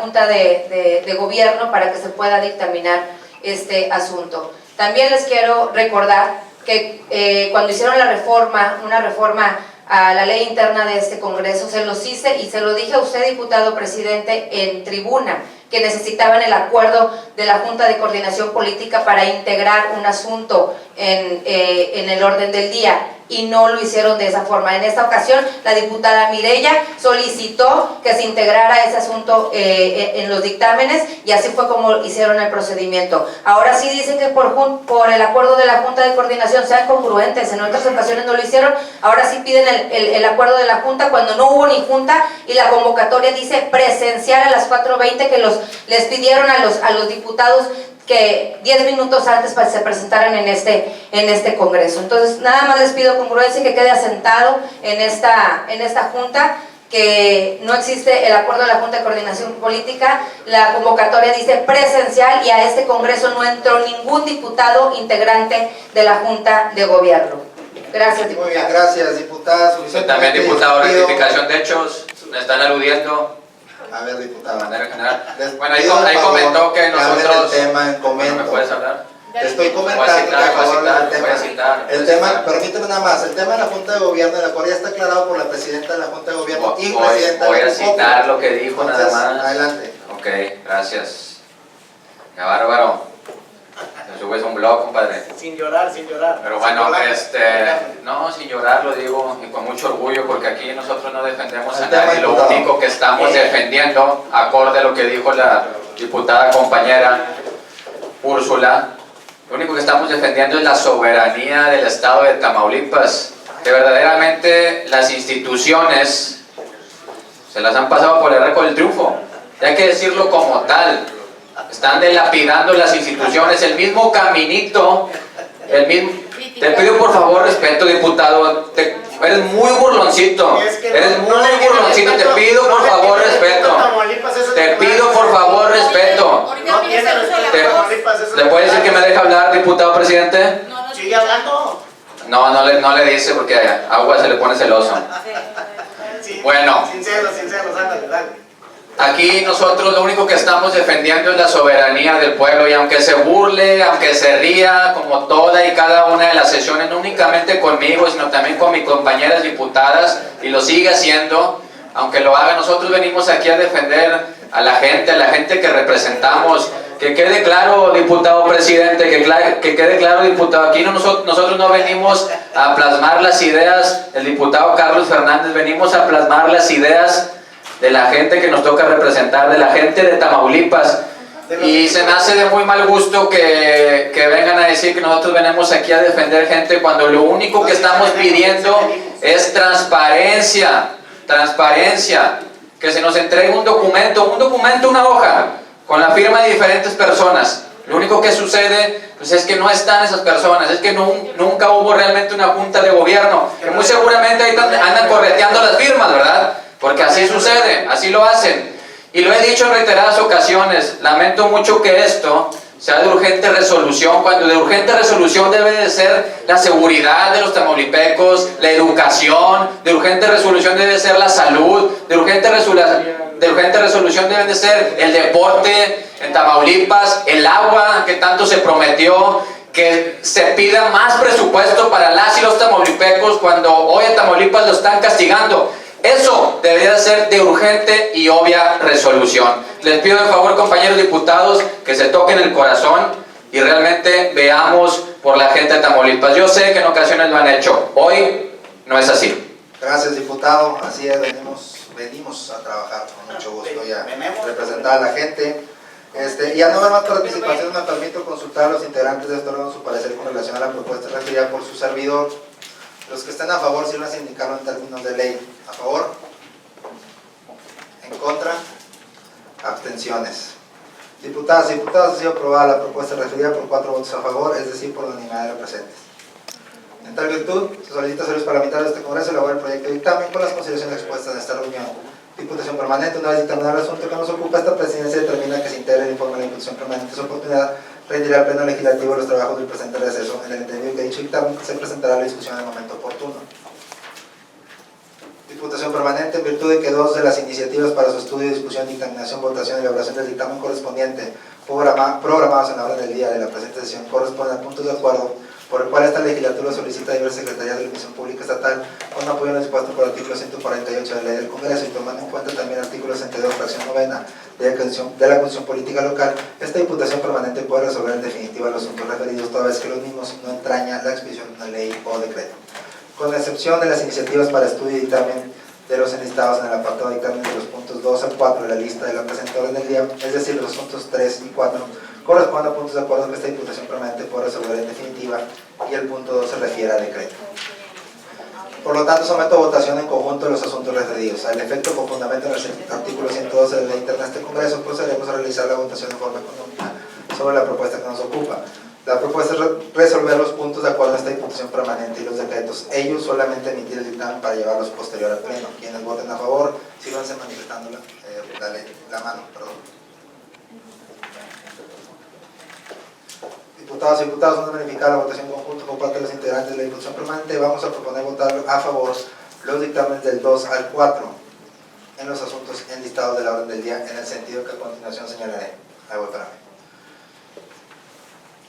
Junta de Gobierno para que se pueda dictaminar este asunto? También les quiero recordar que cuando hicieron una reforma a la ley interna de este Congreso, se los hice y se lo dije a usted, diputado presidente, en tribuna. que necesitaban el acuerdo de la Junta de Coordinación Política para integrar un asunto en el orden del día, y no lo hicieron de esa forma. En esta ocasión, la diputada Mireya solicitó que se integrara ese asunto en los dictámenes, y así fue como hicieron el procedimiento. Ahora sí dicen que por el acuerdo de la Junta de Coordinación sean congruentes, en otras ocasiones no lo hicieron, ahora sí piden el acuerdo de la Junta cuando no hubo ni Junta, y la convocatoria dice presencial a las 4:20, que les pidieron a los diputados que 10 minutos antes se presentaran en este congreso. Entonces, nada más les pido congruencia y que quede asentado en esta junta que no existe el acuerdo de la Junta de Coordinación Política. La convocatoria dice presencial, y a este congreso no entró ningún diputado integrante de la Junta de Gobierno. Gracias, diputado. Muy bien, gracias, diputada. También, diputado, rectificación de hechos, me están aludiendo. A ver, diputado. De manera general. Les Bueno, ahí pido, por comentó favor, que nosotros... hablen del tema en comento. ¿Me puedes hablar? Te estoy Voy a comentando que a citar, favor del voy a tema. citar. El tema, permíteme nada más, el tema de la Junta de Gobierno, de la cual ya está aclarado por la presidenta de la Junta de Gobierno y presidenta Voy de a la citar lo que dijo. Entonces, nada más. adelante. Ok, gracias. Qué bárbaro. Te subes un blog, compadre. Sin llorar, sin llorar. Pero bueno, Sin llorar. no, sin llorar lo digo, y con mucho orgullo, porque aquí nosotros no defendemos a El tema, nadie. Lo diputado. único que estamos defendiendo, acorde a lo que dijo la diputada compañera Úrsula, lo único que estamos defendiendo es la soberanía del Estado de Tamaulipas, que verdaderamente las instituciones se las han pasado por el arco del triunfo. Y hay que decirlo como tal. Están dilapidando las instituciones, el mismo caminito, el mismo... Te pido por favor respeto, diputado, eres muy burloncito, eres muy burloncito, te pido por favor respeto, te pido por favor respeto. No tiene respeto a Tamaulipas, eso ¿Le es puede decir que me deje hablar, diputado presidente? Sigue hablando. No le dice porque agua se le pone celoso. Sí, Bueno. Sin celos, ándale, dale. Aquí nosotros lo único que estamos defendiendo es la soberanía del pueblo, y aunque se burle, aunque se ría, como toda y cada una de las sesiones, no únicamente conmigo, sino también con mis compañeras diputadas, y lo sigue haciendo, aunque lo haga, nosotros venimos aquí a defender a la gente que representamos. Que quede claro, diputado presidente, que quede claro, diputado, aquí nosotros no venimos a plasmar las ideas del diputado Carlos Fernández, venimos a plasmar las ideas de la gente que nos toca representar, de la gente de Tamaulipas. Y se me hace de muy mal gusto que vengan a decir que nosotros venimos aquí a defender gente, cuando lo único que estamos pidiendo es transparencia, que se nos entregue un documento, una hoja, con la firma de diferentes personas. Lo único que sucede pues es que no están esas personas, es que nunca hubo realmente una junta de gobierno, que muy seguramente ahí andan correteando las firmas, ¿verdad? Porque así sucede, así lo hacen. Y lo he dicho en reiteradas ocasiones, lamento mucho que esto sea de urgente resolución, cuando de urgente resolución debe de ser la seguridad de los tamaulipecos, la educación, de urgente resolución debe ser la salud, de urgente resolución debe de ser el deporte en Tamaulipas, el agua que tanto se prometió, que se pida más presupuesto para las y los tamaulipecos cuando hoy a Tamaulipas lo están castigando. Eso debería ser de urgente y obvia resolución. Les pido de favor, compañeros diputados, que se toquen el corazón y realmente veamos por la gente de Tamaulipas. Yo sé que en ocasiones lo han hecho, hoy no es así. Gracias, diputado. Así es, venimos a trabajar con mucho gusto y a representar a la gente. Y a no haber más participación, me permito consultar a los integrantes de este órgano su parecer con relación a la propuesta referida por su servidor. Los que estén a favor, sirvan a indicarlo en términos de ley. ¿A favor? ¿En contra? Abstenciones. Diputadas y diputados, ha sido aprobada la propuesta referida por 4 votos a favor, es decir, por la unanimidad de los presentes. En tal virtud, se solicita a los parlamentarios de este Congreso elaborar el proyecto de dictamen con las consideraciones expuestas en esta reunión. Diputación Permanente, una vez dictaminado el asunto que nos ocupa, esta presidencia determina que se integre el informe de la Diputación Permanente su oportunidad, rendirá al Pleno Legislativo los trabajos del presente receso. En el entendido que dicho dictamen se presentará a la discusión en el momento oportuno. Diputación Permanente, en virtud de que 2 de las iniciativas para su estudio, discusión, dictaminación, votación y elaboración del dictamen correspondiente programados en la orden del día de la presente sesión corresponden a puntos de acuerdo por el cual esta legislatura solicita a diversas secretarías de la Comisión Pública Estatal con apoyo en lo dispuesto por el artículo 148 de la Ley del Congreso, y tomando en cuenta también el artículo 62, fracción novena de la Constitución Política Local, esta Diputación Permanente puede resolver en definitiva los asuntos referidos toda vez que los mismos no entrañan la expedición de una ley o decreto. Con excepción de las iniciativas para estudio y dictamen de los enlistados en el apartado de dictamen de los puntos 2 al 4 de la lista de la presente orden del día, es decir, los puntos 3 y 4, corresponden a puntos de acuerdo que esta Diputación Permanente puede resolver en definitiva y el punto 2 se refiere a decreto. Por lo tanto, someto a votación en conjunto los asuntos referidos. Al efecto, con fundamento en el artículo 112 de la ley interna de este Congreso, procederemos a realizar la votación en forma económica sobre la propuesta que nos ocupa. La propuesta es resolver los puntos de acuerdo en esta Diputación Permanente y los decretos. Ellos solamente emitir el dictamen para llevarlos posterior al Pleno. Quienes voten a favor, síganse manifestando la mano. Perdón. Diputados y diputadas, vamos a verificar la votación conjunta por parte de los integrantes de la Diputación Permanente. Vamos a proponer votar a favor los dictámenes del 2 al 4 en los asuntos enlistados de la orden del día, en el sentido que a continuación señalaré. Ahí voy para mí.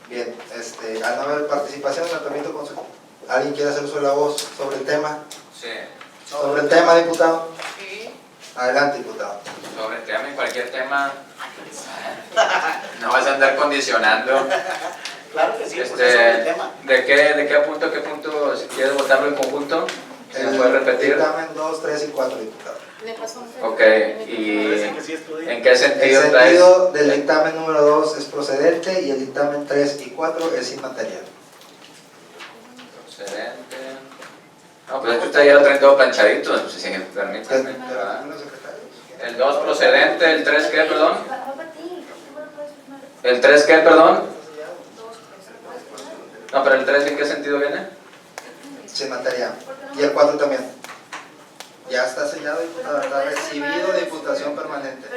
Bien, al no haber participación, me permito consultar. ¿Alguien quiere hacer uso de la voz sobre el tema? Sí. ¿Sobre el tema, diputado? Sí. Adelante, diputado. Sobre el tema, en cualquier tema, no vas a andar condicionando. Claro que sí, pues es sobre el tema. ¿De qué punto, si quieres votarlo en conjunto? ¿Me puedes repetir? Dictamen 2, 3 y 4, diputado. Ok, y Parece que sí estudié. ¿en qué sentido El traes? sentido del dictamen número 2 es procedente y el dictamen 3 y 4 es inmaterial. Procedente. No, pues esto ya lo traen todo planchadito, si me permiten. ¿verdad? El 2 procedente, el 3 ¿qué, perdón? ¿El 3 qué, perdón? No, pero el 3 ¿en qué sentido viene? Sin material. Y el 4 también. Ya está sellado, diputado. Está recibido de Diputación Permanente.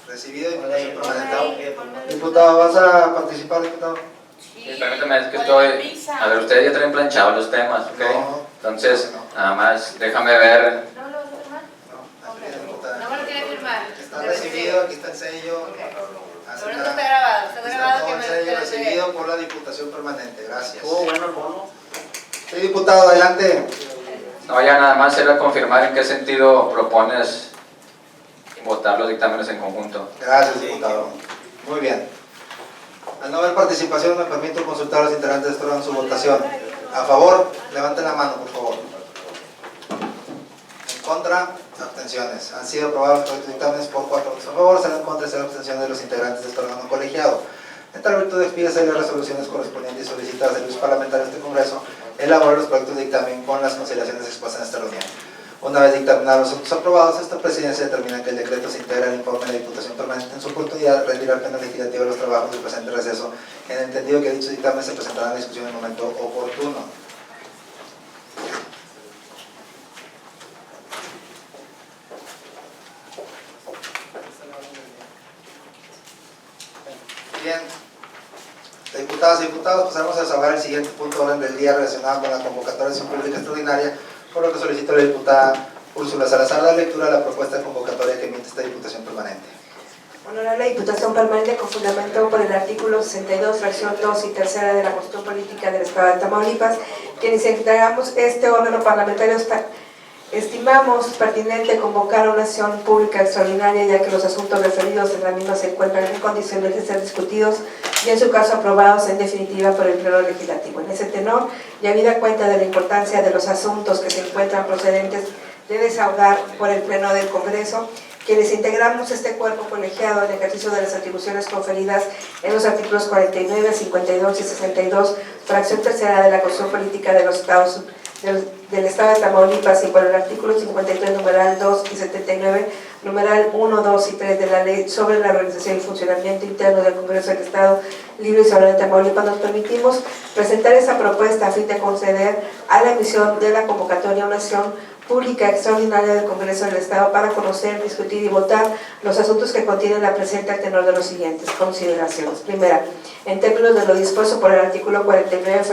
Recibido de Diputación Permanente. Diputado, ¿vas a participar, diputado? Sí, permítame, es que estoy... A ver, ustedes ya traen planchados los temas, ¿ok? No. Entonces, nada más, déjame ver. No me lo quiere firmar. Está recibido, aquí está el sello. Pero no está grabado, está grabado que el me sello lo recibido por la Diputación Permanente. Gracias. Bueno el bono. Sí, diputado, adelante. No, ya nada más era confirmar en qué sentido propones votar los dictámenes en conjunto. Gracias, diputado. Muy bien. Al no haber participación, me permito consultar a los integrantes de este órgano su votación. A favor, levanten la mano, por favor. En contra, abstenciones. Han sido aprobados los dictámenes por 4 votos a favor, 0 en contra y 0 abstención de los integrantes de este órgano colegiado. En tal virtud, expídese las resoluciones correspondientes y solicitadas de los parlamentarios de este Congreso, elaborar los proyectos de dictamen con las consideraciones expuestas en esta reunión. Una vez dictaminados los asuntos aprobados, esta presidencia determina que el decreto se integra al informe de la Diputación Permanente en su oportunidad, rendirá al Pleno Legislativo los trabajos del presente receso, en el entendido que dicho dictamen se presentará en la discusión en el momento oportuno. Bien, diputadas y diputados, pasaremos a desahogar el siguiente punto de orden del día relacionado con la convocatoria de sesión pública extraordinaria, por lo que solicito a la diputada Úrsula Salazar dar lectura a la propuesta de convocatoria que emite esta Diputación Permanente. Honorable Diputación Permanente, con fundamento por el artículo 62, fracción 2 y tercera de la Constitución Política del Estado de Tamaulipas, quienes integramos este órgano parlamentario estimamos pertinente convocar una sesión pública extraordinaria, ya que los asuntos referidos en la misma se encuentran en condiciones de ser discutidos y en su caso aprobados en definitiva por el Pleno Legislativo. En ese tenor, y habida cuenta de la importancia de los asuntos que se encuentran procedentes de desahogar por el Pleno del Congreso, quienes integramos este cuerpo colegiado en ejercicio de las atribuciones conferidas en los artículos 49, 52 y 62, fracción tercera de la Constitución Política de los Estados del Estado de Tamaulipas y por el artículo 53, numeral 2 y 79, numeral 1, 2 y 3 de la Ley sobre la Organización y Funcionamiento Interno del Congreso del Estado Libre y Soberano de Tamaulipas, nos permitimos presentar esa propuesta a fin de conceder a la emisión de la convocatoria una sesión pública extraordinaria del Congreso del Estado para conocer, discutir y votar los asuntos que contienen la presente al tenor de los siguientes consideraciones. Primera, en términos de lo dispuesto por el artículo 49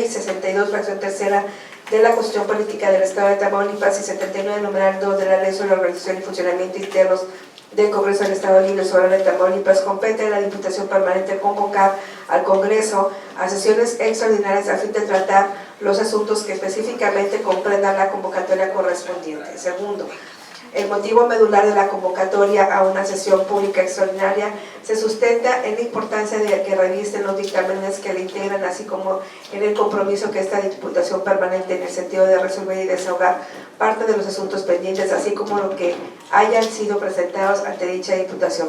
y 62, fracción tercera de la Constitución Política del Estado de Tamaulipas y 79, numeral 2 de la Ley sobre la Organización y Funcionamiento Internos del Congreso del Estado Libre y Soberano de Tamaulipas, compete a la Diputación Permanente convocar al Congreso a sesiones extraordinarias a fin de tratar los asuntos que específicamente comprendan la convocatoria correspondiente. Segundo, El motivo medular de la convocatoria a una sesión pública extraordinaria se sustenta en la importancia de que revisten los dictámenes que le integran, así como en el compromiso que esta Diputación Permanente en el sentido de resolver y desahogar parte de los asuntos pendientes, así como lo que hayan sido presentados ante dicha Diputación,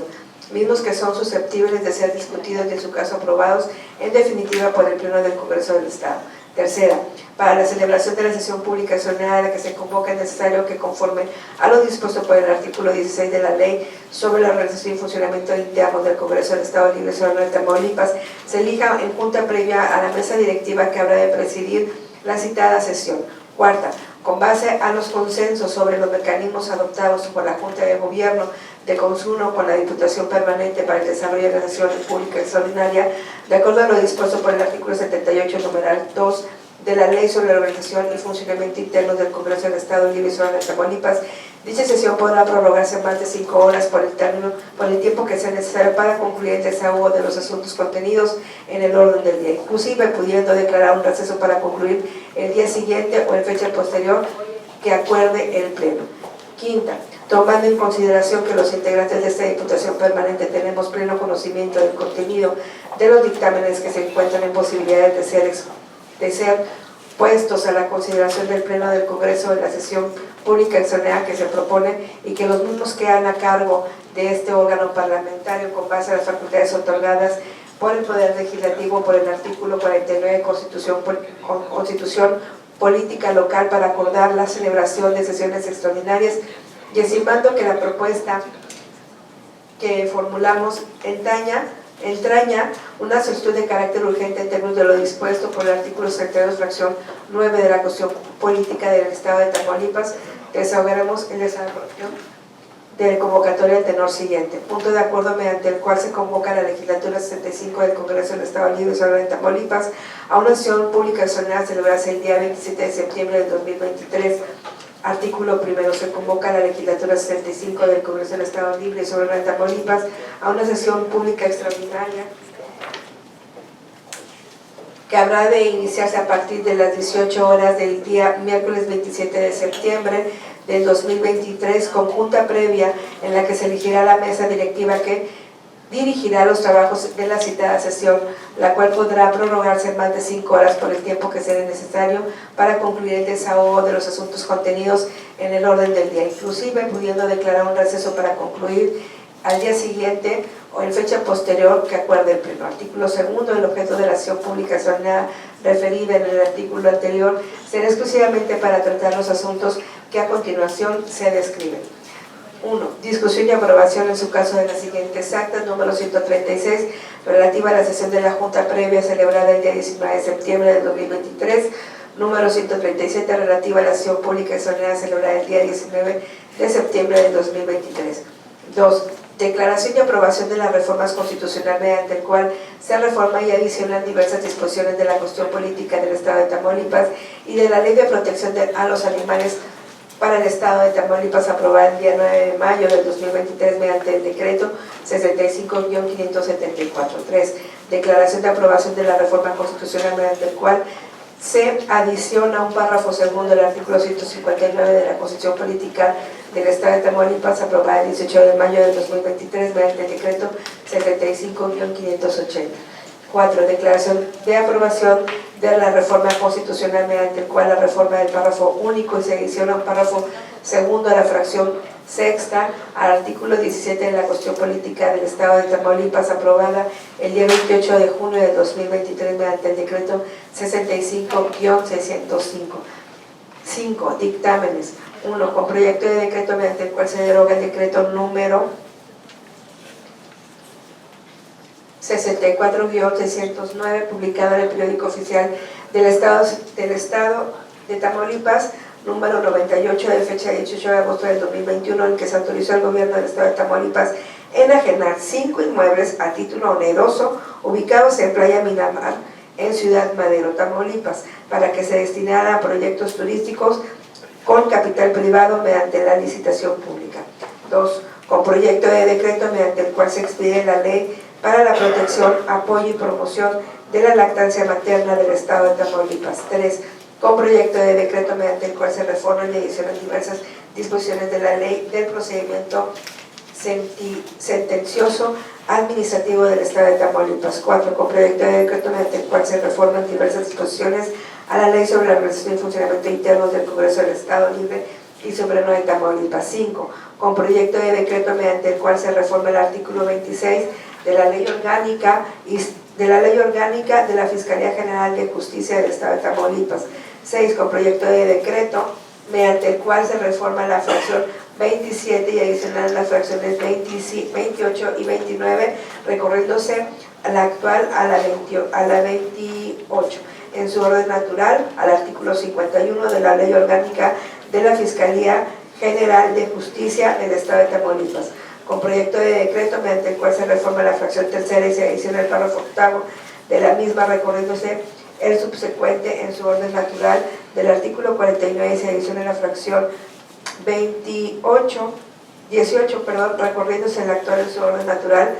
mismos que son susceptibles de ser discutidos y en su caso aprobados en definitiva por el Pleno del Congreso del Estado. Tercera, para la celebración de la sesión pública extraordinaria a la que se convoca es necesario que, conforme a lo dispuesto por el artículo 16 de la Ley sobre la organización y funcionamiento interno del Congreso del Estado Libre Soberano de Tamaulipas, se elija en junta previa a la mesa directiva que habrá de presidir la citada sesión. Cuarta, con base a los consensos sobre los mecanismos adoptados por la Junta de Gobierno de consumo con la Diputación Permanente para el Desarrollo de la Sesión Pública Extraordinaria, de acuerdo a lo dispuesto por el artículo 78, numeral 2 de la Ley sobre la Organización y Funcionamiento Interno del Congreso del Estado Libre y Soberano de Tamaulipas, dicha sesión podrá prorrogarse más de 5 horas por el tiempo que sea necesario para concluir el desahogo de los asuntos contenidos en el orden del día, inclusive pudiendo declarar un receso para concluir el día siguiente o en fecha posterior que acuerde el Pleno. Quinta, tomando en consideración que los integrantes de esta Diputación Permanente tenemos pleno conocimiento del contenido de los dictámenes que se encuentran en posibilidades de ser puestos a la consideración del Pleno del Congreso de la sesión pública extraordinaria que se propone, y que los mismos quedan a cargo de este órgano parlamentario con base a las facultades otorgadas por el Poder Legislativo por el artículo 49 de Constitución Política Local para acordar la celebración de sesiones extraordinarias, y estimando que la propuesta que formulamos entraña una solicitud de carácter urgente en términos de lo dispuesto por el artículo 62, fracción 9 de la Constitución Política del Estado de Tamaulipas, desahogaremos el desarrollo de convocatoria del tenor siguiente. Punto de acuerdo mediante el cual se convoca la legislatura 65 del Congreso del Estado Libre y Soberano de Tamaulipas a una sesión pública extraordinaria a celebrarse el día 27 de septiembre del 2023. Artículo primero. Se convoca a la legislatura 65 del Congreso del Estado Libre y Soberano de Tamaulipas a una sesión pública extraordinaria que habrá de iniciarse a partir de las 18 horas del día miércoles 27 de septiembre del 2023, con junta previa en la que se elegirá la mesa directiva que dirigirá los trabajos de la citada sesión, la cual podrá prorrogarse más de 5 horas por el tiempo que sea necesario para concluir el desahogo de los asuntos contenidos en el orden del día, inclusive pudiendo declarar un receso para concluir al día siguiente o en fecha posterior que acuerde el Pleno. Artículo segundo. El objeto de la sesión pública extraordinaria referida en el artículo anterior será exclusivamente para tratar los asuntos que a continuación se describen. 1. Discusión y aprobación en su caso de las siguientes actas. Número 136, relativa a la sesión de la Junta previa celebrada el día 19 de septiembre del 2023. Número 137, relativa a la sesión pública extraordinaria celebrada el día 19 de septiembre del 2023. 2. Declaración y aprobación de las reformas constitucionales mediante el cual se reforma y adicionan diversas disposiciones de la Constitución Política del Estado de Tamaulipas y de la Ley de Protección a los Animales para el Estado de Tamaulipas, aprobada el día 9 de mayo del 2023 mediante el decreto 65-574. 3. Declaración de aprobación de la reforma constitucional mediante el cual se adiciona un párrafo segundo del artículo 159 de la Constitución Política del Estado de Tamaulipas, aprobada el 18 de mayo del 2023 mediante el decreto 75-580. 4. Declaración de aprobación de la reforma constitucional mediante el cual la reforma del párrafo único y se adiciona un párrafo segundo a la fracción sexta al artículo 17 de la Constitución Política del Estado de Tamaulipas, aprobada el día 28 de junio de 2023 mediante el decreto 65-605. 5. Dictámenes. 1. Con proyecto de decreto mediante el cual se deroga el decreto número 64-609, publicado en el Periódico Oficial del Estado de Tamaulipas, número 98, de fecha 18 de agosto del 2021, en que se autorizó al gobierno del Estado de Tamaulipas enajenar 5 inmuebles a título oneroso ubicados en Playa Miramar, en Ciudad Madero, Tamaulipas, para que se destinaran a proyectos turísticos con capital privado mediante la licitación pública. 2. Con proyecto de decreto mediante el cual se expide la Ley para la protección, apoyo y promoción de la lactancia materna del Estado de Tamaulipas. 3. Con proyecto de decreto mediante el cual se reforman y adicionan diversas disposiciones de la ley del procedimiento sentencioso administrativo del Estado de Tamaulipas. 4. Con proyecto de decreto mediante el cual se reforman diversas disposiciones a la ley sobre la organización y funcionamiento interno del Congreso del Estado Libre y Soberano de Tamaulipas. 5. Con proyecto de decreto mediante el cual se reforma el artículo 26 de la Ley Orgánica de la Fiscalía General de Justicia del Estado de Tamaulipas. 6. Con proyecto de decreto mediante el cual se reforma la fracción 27 y adicional las fracciones 28 y 29, recorriéndose a la actual a la 28. En su orden natural, al artículo 51 de la Ley Orgánica de la Fiscalía General de Justicia del Estado de Tamaulipas. Con proyecto de decreto mediante el cual se reforma la fracción tercera y se adiciona el párrafo octavo de la misma, recorriéndose el subsecuente en su orden natural del artículo 49 y se adiciona la fracción 18, recorriéndose el actual en su orden natural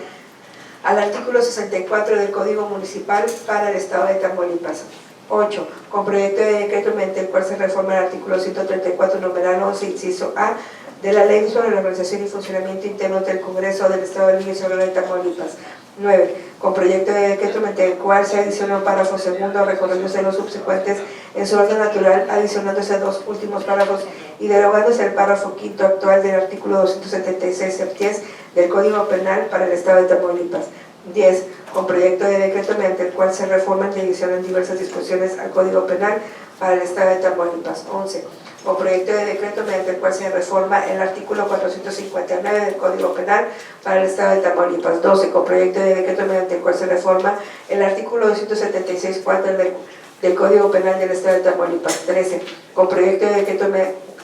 al artículo 64 del Código Municipal para el Estado de Tamaulipas. 8. Con proyecto de decreto mediante el cual se reforma el artículo 134, numeral 11, inciso A, de la Ley sobre la Organización y Funcionamiento Interno del Congreso del Estado Libre y Soberano de Tamaulipas. 9. Con proyecto de decreto mediante el cual se adiciona un párrafo segundo, recorriéndose los subsecuentes en su orden natural, adicionándose dos últimos párrafos y derogándose el párrafo quinto actual del artículo 276 septies del Código Penal para el Estado de Tamaulipas. 10. Con proyecto de decreto mediante el cual se reforman y adicionan diversas disposiciones al Código Penal para el Estado de Tamaulipas. 11. Con proyecto de decreto mediante el cual se reforma el artículo 459 del Código Penal para el Estado de Tamaulipas. 12. Con proyecto de decreto mediante el cual se reforma el artículo 276.4 del Código Penal del Estado de Tamaulipas. 13. Con proyecto de decreto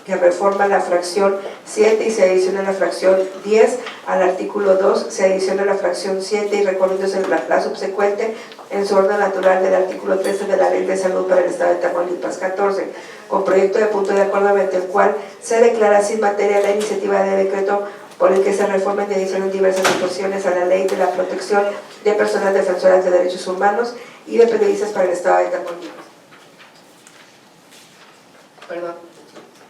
que reforma la fracción 7 y se adiciona la fracción 10 al artículo 2, se adiciona la fracción 7 y recorriéndose la subsecuente en su orden natural del artículo 13 de la Ley de Salud para el Estado de Tamaulipas. 14. Con proyecto de punto de acuerdo mediante el cual se declara sin materia la iniciativa de decreto por el que se reforman y adicionan diversas disposiciones a la Ley de la Protección de Personas Defensoras de Derechos Humanos y de Periodistas para el Estado de Tamaulipas.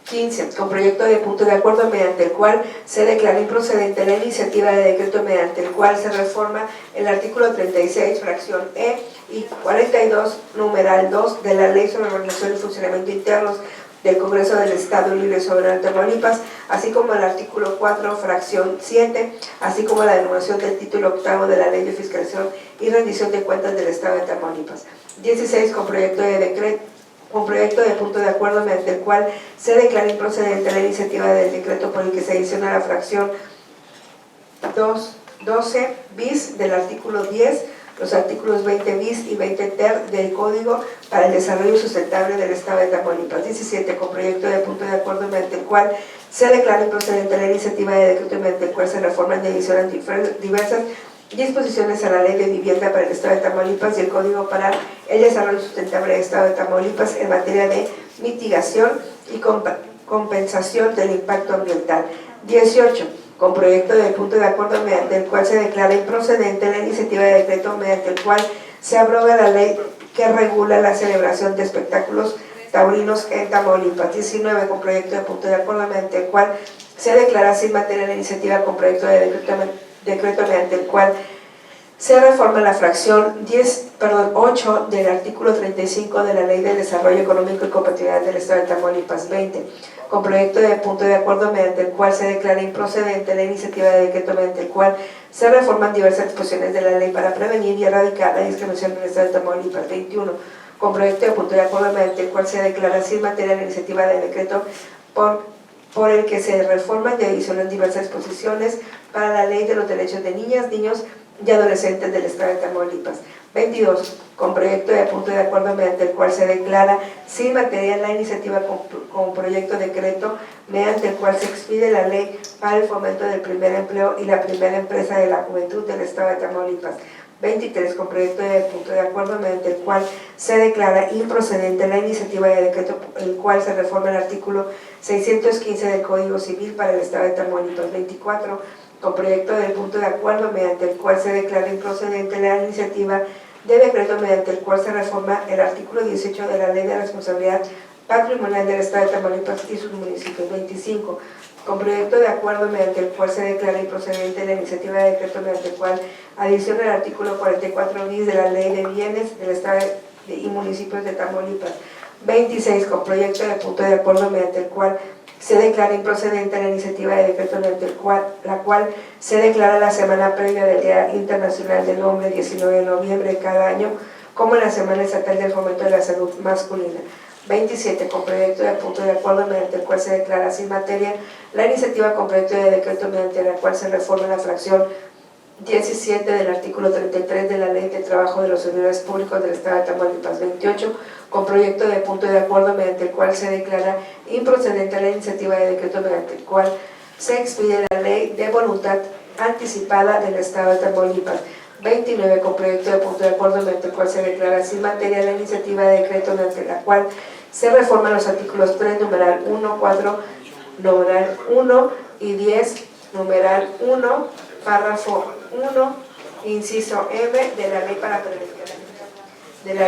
15. Con proyecto de punto de acuerdo mediante el cual se declara improcedente la iniciativa de decreto mediante el cual se reforma el artículo 36, fracción E y 42, numeral 2 de la Ley sobre la Organización y Funcionamiento Internos del Congreso del Estado Libre y Soberano de Tamaulipas, así como el artículo 4, fracción 7, así como la denominación del título octavo de la Ley de Fiscalización y Rendición de Cuentas del Estado de Tamaulipas. 16. Con proyecto de punto de acuerdo mediante el cual se declara improcedente la iniciativa del decreto por el que se adiciona la fracción 12 bis del artículo 10, los artículos 20 bis y 20 ter del Código para el Desarrollo Sustentable del Estado de Tamaulipas. 17. Con proyecto de punto de acuerdo mediante el cual se declara improcedente la iniciativa de decreto mediante el cual se reforman y adicionan diversas disposiciones a la Ley de Vivienda para el Estado de Tamaulipas y el Código para el Desarrollo Sustentable del Estado de Tamaulipas en materia de mitigación y compensación del impacto ambiental. 18. Con proyecto de punto de acuerdo mediante el cual se declara improcedente la iniciativa de decreto mediante el cual se abroga la ley que regula la celebración de espectáculos taurinos en Tamaulipas. 19. Con proyecto de punto de acuerdo mediante el cual se declara sin materia la iniciativa con proyecto de decreto mediante el cual se reforma la fracción 8 del artículo 35 de la Ley de Desarrollo Económico y Competitividad del Estado de Tamaulipas. 20. Con proyecto de punto de acuerdo mediante el cual se declara improcedente la iniciativa de decreto mediante el cual se reforman diversas disposiciones de la ley para prevenir y erradicar la discriminación en el Estado de Tamaulipas. 21. Con proyecto de punto de acuerdo mediante el cual se declara sin materia la iniciativa de decreto por el que se reforman y adicionan diversas disposiciones para la Ley de los Derechos de Niñas, Niños y Adolescentes del Estado de Tamaulipas. 22. Con proyecto de punto de acuerdo mediante el cual se declara sin materia la iniciativa con proyecto de decreto mediante el cual se expide la Ley para el fomento del primer empleo y la primera empresa de la juventud del Estado de Tamaulipas. 23. Con proyecto de punto de acuerdo mediante el cual se declara improcedente la iniciativa de decreto el cual se reforma el artículo 615 del Código Civil para el Estado de Tamaulipas. 24. Con proyecto de punto de acuerdo mediante el cual se declara improcedente la iniciativa de decreto mediante el cual se reforma el artículo 18 de la Ley de Responsabilidad patrimonial del Estado de Tamaulipas y sus municipios. 25. Con proyecto de acuerdo mediante el cual se declara improcedente la iniciativa de decreto mediante el cual adiciona el artículo 44 bis de la Ley de Bienes del Estado y municipios de Tamaulipas. 26. Con proyecto de punto de acuerdo mediante el cual se declara improcedente la iniciativa de decreto mediante la cual se declara la semana previa del Día Internacional del Hombre, 19 de noviembre de cada año, como la Semana Estatal del Fomento de la Salud Masculina. 27. Con proyecto de punto de acuerdo mediante el cual se declara sin materia la iniciativa con proyecto de decreto mediante la cual se reforma la fracción 17 del artículo 33 de la Ley de Trabajo de los Servidores Públicos del Estado de Tamaulipas. 28. Con proyecto de punto de acuerdo mediante el cual se declara improcedente la iniciativa de decreto mediante el cual se expide la Ley de Voluntad Anticipada del Estado de Tamaulipas. 29. Con proyecto de punto de acuerdo mediante el cual se declara sin materia la iniciativa de decreto mediante la cual se reforman los artículos 3, numeral 1, 4, numeral 1 y 10, numeral 1, párrafo 1, inciso M de la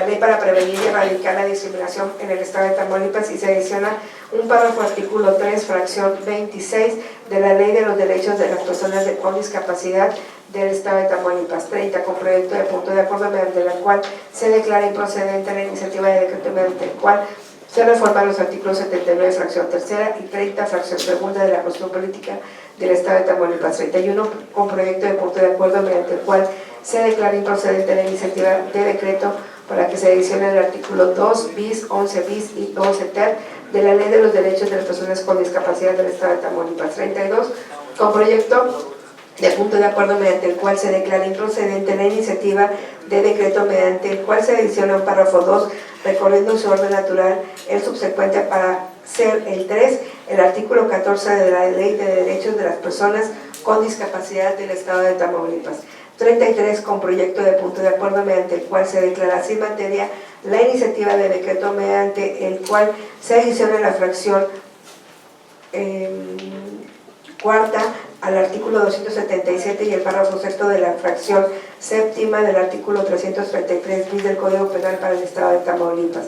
Ley para prevenir y erradicar la discriminación en el Estado de Tamaulipas, y se adiciona un párrafo artículo 3, fracción 26 de la Ley de los Derechos de las Personas con Discapacidad del Estado de Tamaulipas. 30. Con proyecto de punto de acuerdo mediante la cual se declara improcedente la iniciativa de decreto mediante el cual se reforman los artículos 79, fracción tercera, y 30, fracción segunda de la Constitución Política del Estado de Tamaulipas. 31. Con proyecto de punto de acuerdo mediante el cual se declara improcedente la iniciativa de decreto para que se adicione el artículo 2 bis, 11 bis y 11 ter de la Ley de los Derechos de las Personas con Discapacidad del Estado de Tamaulipas. 32. Con proyecto de punto de acuerdo mediante el cual se declara improcedente la iniciativa de decreto mediante el cual se adiciona un párrafo 2, recorriendo su orden natural el subsecuente para ser el 3, el artículo 14 de la Ley de Derechos de las Personas con Discapacidad del Estado de Tamaulipas. 33. Con proyecto de punto de acuerdo mediante el cual se declara sin materia la iniciativa de decreto mediante el cual se adiciona la fracción cuarta al artículo 277 y el párrafo sexto de la fracción séptima del artículo 333 bis del Código Penal para el Estado de Tamaulipas.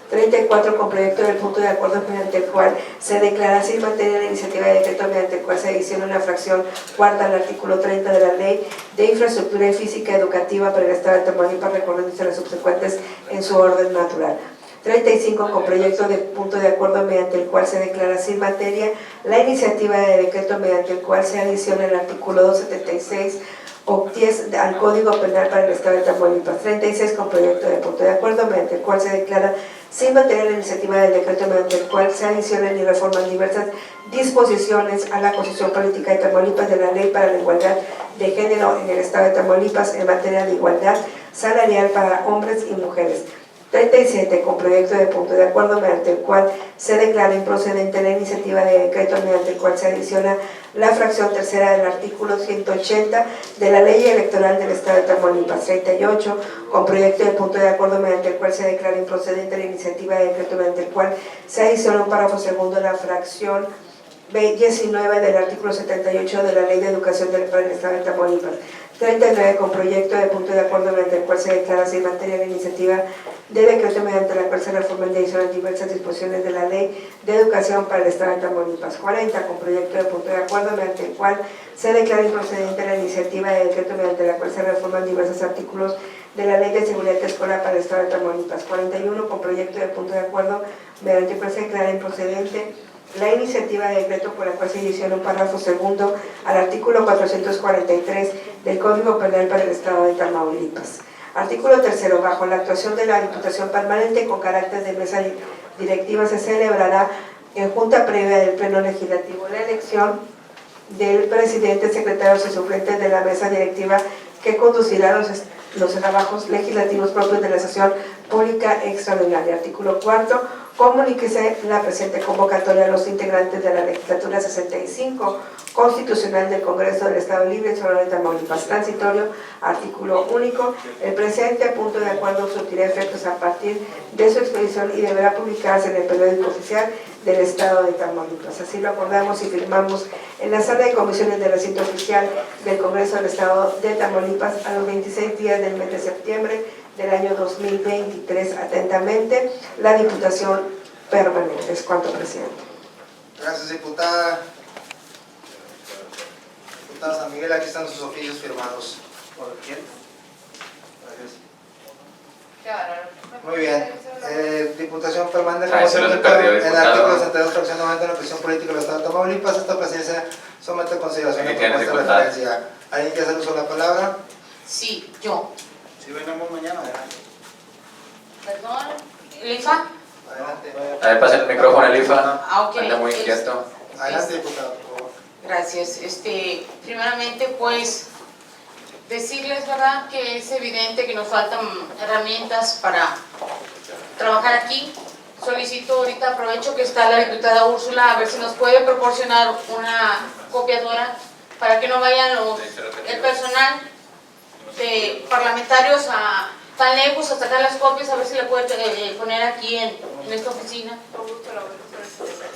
34. Con proyecto del punto de acuerdo mediante el cual se declara sin materia la iniciativa de decreto mediante el cual se adiciona una fracción cuarta al artículo 30 de la Ley de Infraestructura Física Educativa para el Estado de Tamaulipas, recorriéndose las subsecuentes en su orden natural. 35. Con proyecto de punto de acuerdo mediante el cual se declara sin materia la iniciativa de decreto mediante el cual se adiciona el artículo 276 o 10 al Código Penal para el Estado de Tamaulipas. 36. Con proyecto de punto de acuerdo mediante el cual se declara sin materia la iniciativa del decreto mediante el cual se adicionan y reforman diversas disposiciones a la Constitución Política de Tamaulipas de la Ley para la Igualdad de Género en el Estado de Tamaulipas en materia de igualdad salarial para hombres y mujeres. 37. Con proyecto de punto de acuerdo mediante el cual se declara improcedente la iniciativa de decreto mediante el cual se adiciona la fracción tercera del artículo 180 de la Ley Electoral del Estado de Tamaulipas. 38. Con proyecto de punto de acuerdo mediante el cual se declara improcedente la iniciativa de decreto mediante el cual se adiciona un párrafo segundo de la fracción 19 del artículo 78 de la Ley de Educación del Estado de Tamaulipas. 39. Con proyecto de punto de acuerdo mediante el cual se declara sin materia la iniciativa de decreto mediante la cual se reforman y adicionan diversas disposiciones de la Ley de Educación para el Estado de Tamaulipas. 40. Con proyecto de punto de acuerdo mediante el cual se declara improcedente la iniciativa de decreto mediante la cual se reforman diversos artículos de la Ley de Seguridad Escolar para el Estado de Tamaulipas. 41. Con proyecto de punto de acuerdo mediante el cual se declara improcedente la iniciativa de decreto por la cual se adiciona un párrafo segundo al artículo 443 del Código Penal para el Estado de Tamaulipas. Artículo 3. Bajo la actuación de la Diputación Permanente con carácter de mesa directiva se celebrará en junta previa del Pleno Legislativo la elección del presidente, secretarios y suplentes de la mesa directiva que conducirá los trabajos legislativos propios de la sesión pública extraordinaria. Artículo 4. Comuníquese la presente convocatoria a los integrantes de la legislatura 65 constitucional del Congreso del Estado Libre y Soberano de Tamaulipas. Transitorio. Artículo único. El presente punto de acuerdo surtirá efectos a partir de su expedición y deberá publicarse en el periódico oficial del Estado de Tamaulipas. Así lo acordamos y firmamos en la sala de comisiones del recinto oficial del Congreso del Estado de Tamaulipas a los 26 días del mes de septiembre del año 2023. Atentamente, la Diputación permanentes. Cuanto, presidente. Gracias, diputada. Diputada San Miguel, aquí están sus oficios firmados. ¿Por quién? Gracias. Muy bien. Diputación permanente, como se se indica perdió, en el diputado. artículo 62, fracción 90 de la Constitución Política del Estado de Tamaulipas, esta presidencia somete a consideración la Aquí tiene, propuesta de diputado. referencia. ¿Alguien quiere hacer uso de la palabra? Sí, yo. Si venimos mañana, adelante. Perdón, Lifa. Adelante. A ver, pase el micrófono al IFA. Ah, ok. Anda muy inquieto. Adelante, diputado, por favor. Gracias. Primeramente, pues, decirles, ¿verdad?, que es evidente que nos faltan herramientas para trabajar aquí. Solicito ahorita, aprovecho que está la diputada Úrsula, a ver si nos puede proporcionar una copiadora para que no vayan el personal de parlamentarios tan lejos a sacar las copias, a ver si le puede poner aquí en esta oficina.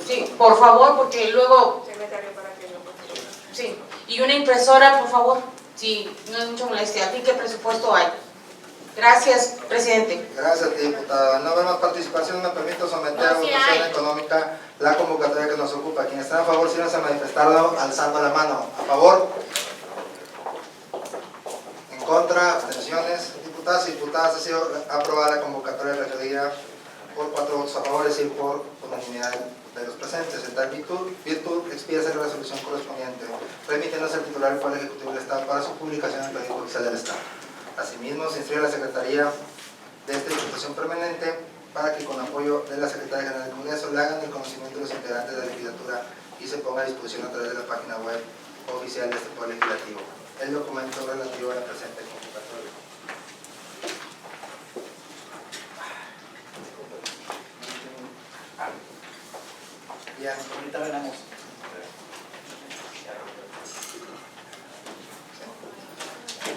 Sí, por favor, porque luego... Sí, y una impresora, por favor, si no es mucha molestia. Aquí, ¿qué presupuesto hay? Gracias, presidente. Gracias a ti, diputada. No haber más participación, me permito someter a No, sí votación hay. económica la convocatoria que nos ocupa. Quienes están a favor, síganse a manifestarlo alzando la mano. ¿A favor? ¿En contra? ¿Abstenciones? Diputadas y diputadas, ha sido aprobada la convocatoria referida por 4 votos a favor, es decir, por unanimidad de los presentes. En tal virtud, expídase la resolución correspondiente, remitiéndose al titular del Poder Ejecutivo del Estado para su publicación en el Periódico Oficial del Estado. Asimismo, se instruye a la Secretaría de esta Diputación Permanente para que, con apoyo de la Secretaria General del Congreso, le hagan el conocimiento de los integrantes de la legislatura y se ponga a disposición a través de la página web oficial de este Poder Legislativo el documento relativo a la presente convocatoria. Bien, ahorita veremos.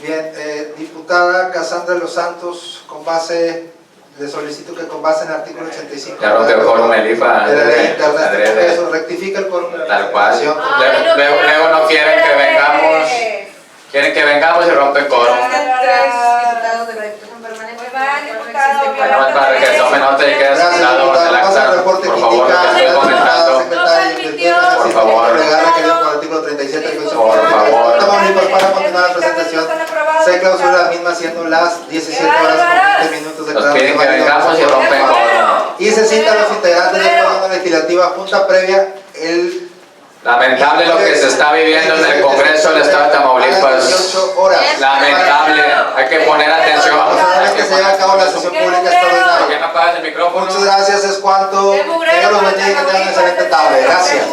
Bien, diputada Cassandra Los Santos, con base, le solicito que con base en el artículo 85 Ya rompió el quórum el IFA. de la ley interna del adrede. Congreso, rectifica el quórum. Tal cual. Votación. Luego no quieren que vengamos. Quieren que vengamos y rompe el quórum. Existen 3 diputados de la Diputación Permanente. Bueno, para que tome nota y quede Gracias, asignado en el diputada. Pasa el acta. reporte Por que favor, indica lo que estoy comentando. Por favor. requerido por el artículo 37 del Código Por favor. Tamaulipas, para continuar la presentación, se clausura la misma siendo las 17 horas con 20 minutos de Nos piden que vengamos y rompen quórum. y se citan los integrantes del órgano legislativa junta previa el Lamentable lo que se está viviendo en el Congreso del Estado de Tamaulipas. 18 horas. Lamentable. Hay que poner atención. Una vez que se lleve a cabo la sesión pública ¿Por qué extraordinaria. no apagas el micrófono? Muchas gracias, es cuanto. Que Dios los bendiga y que tengan una excelente tarde. Gracias.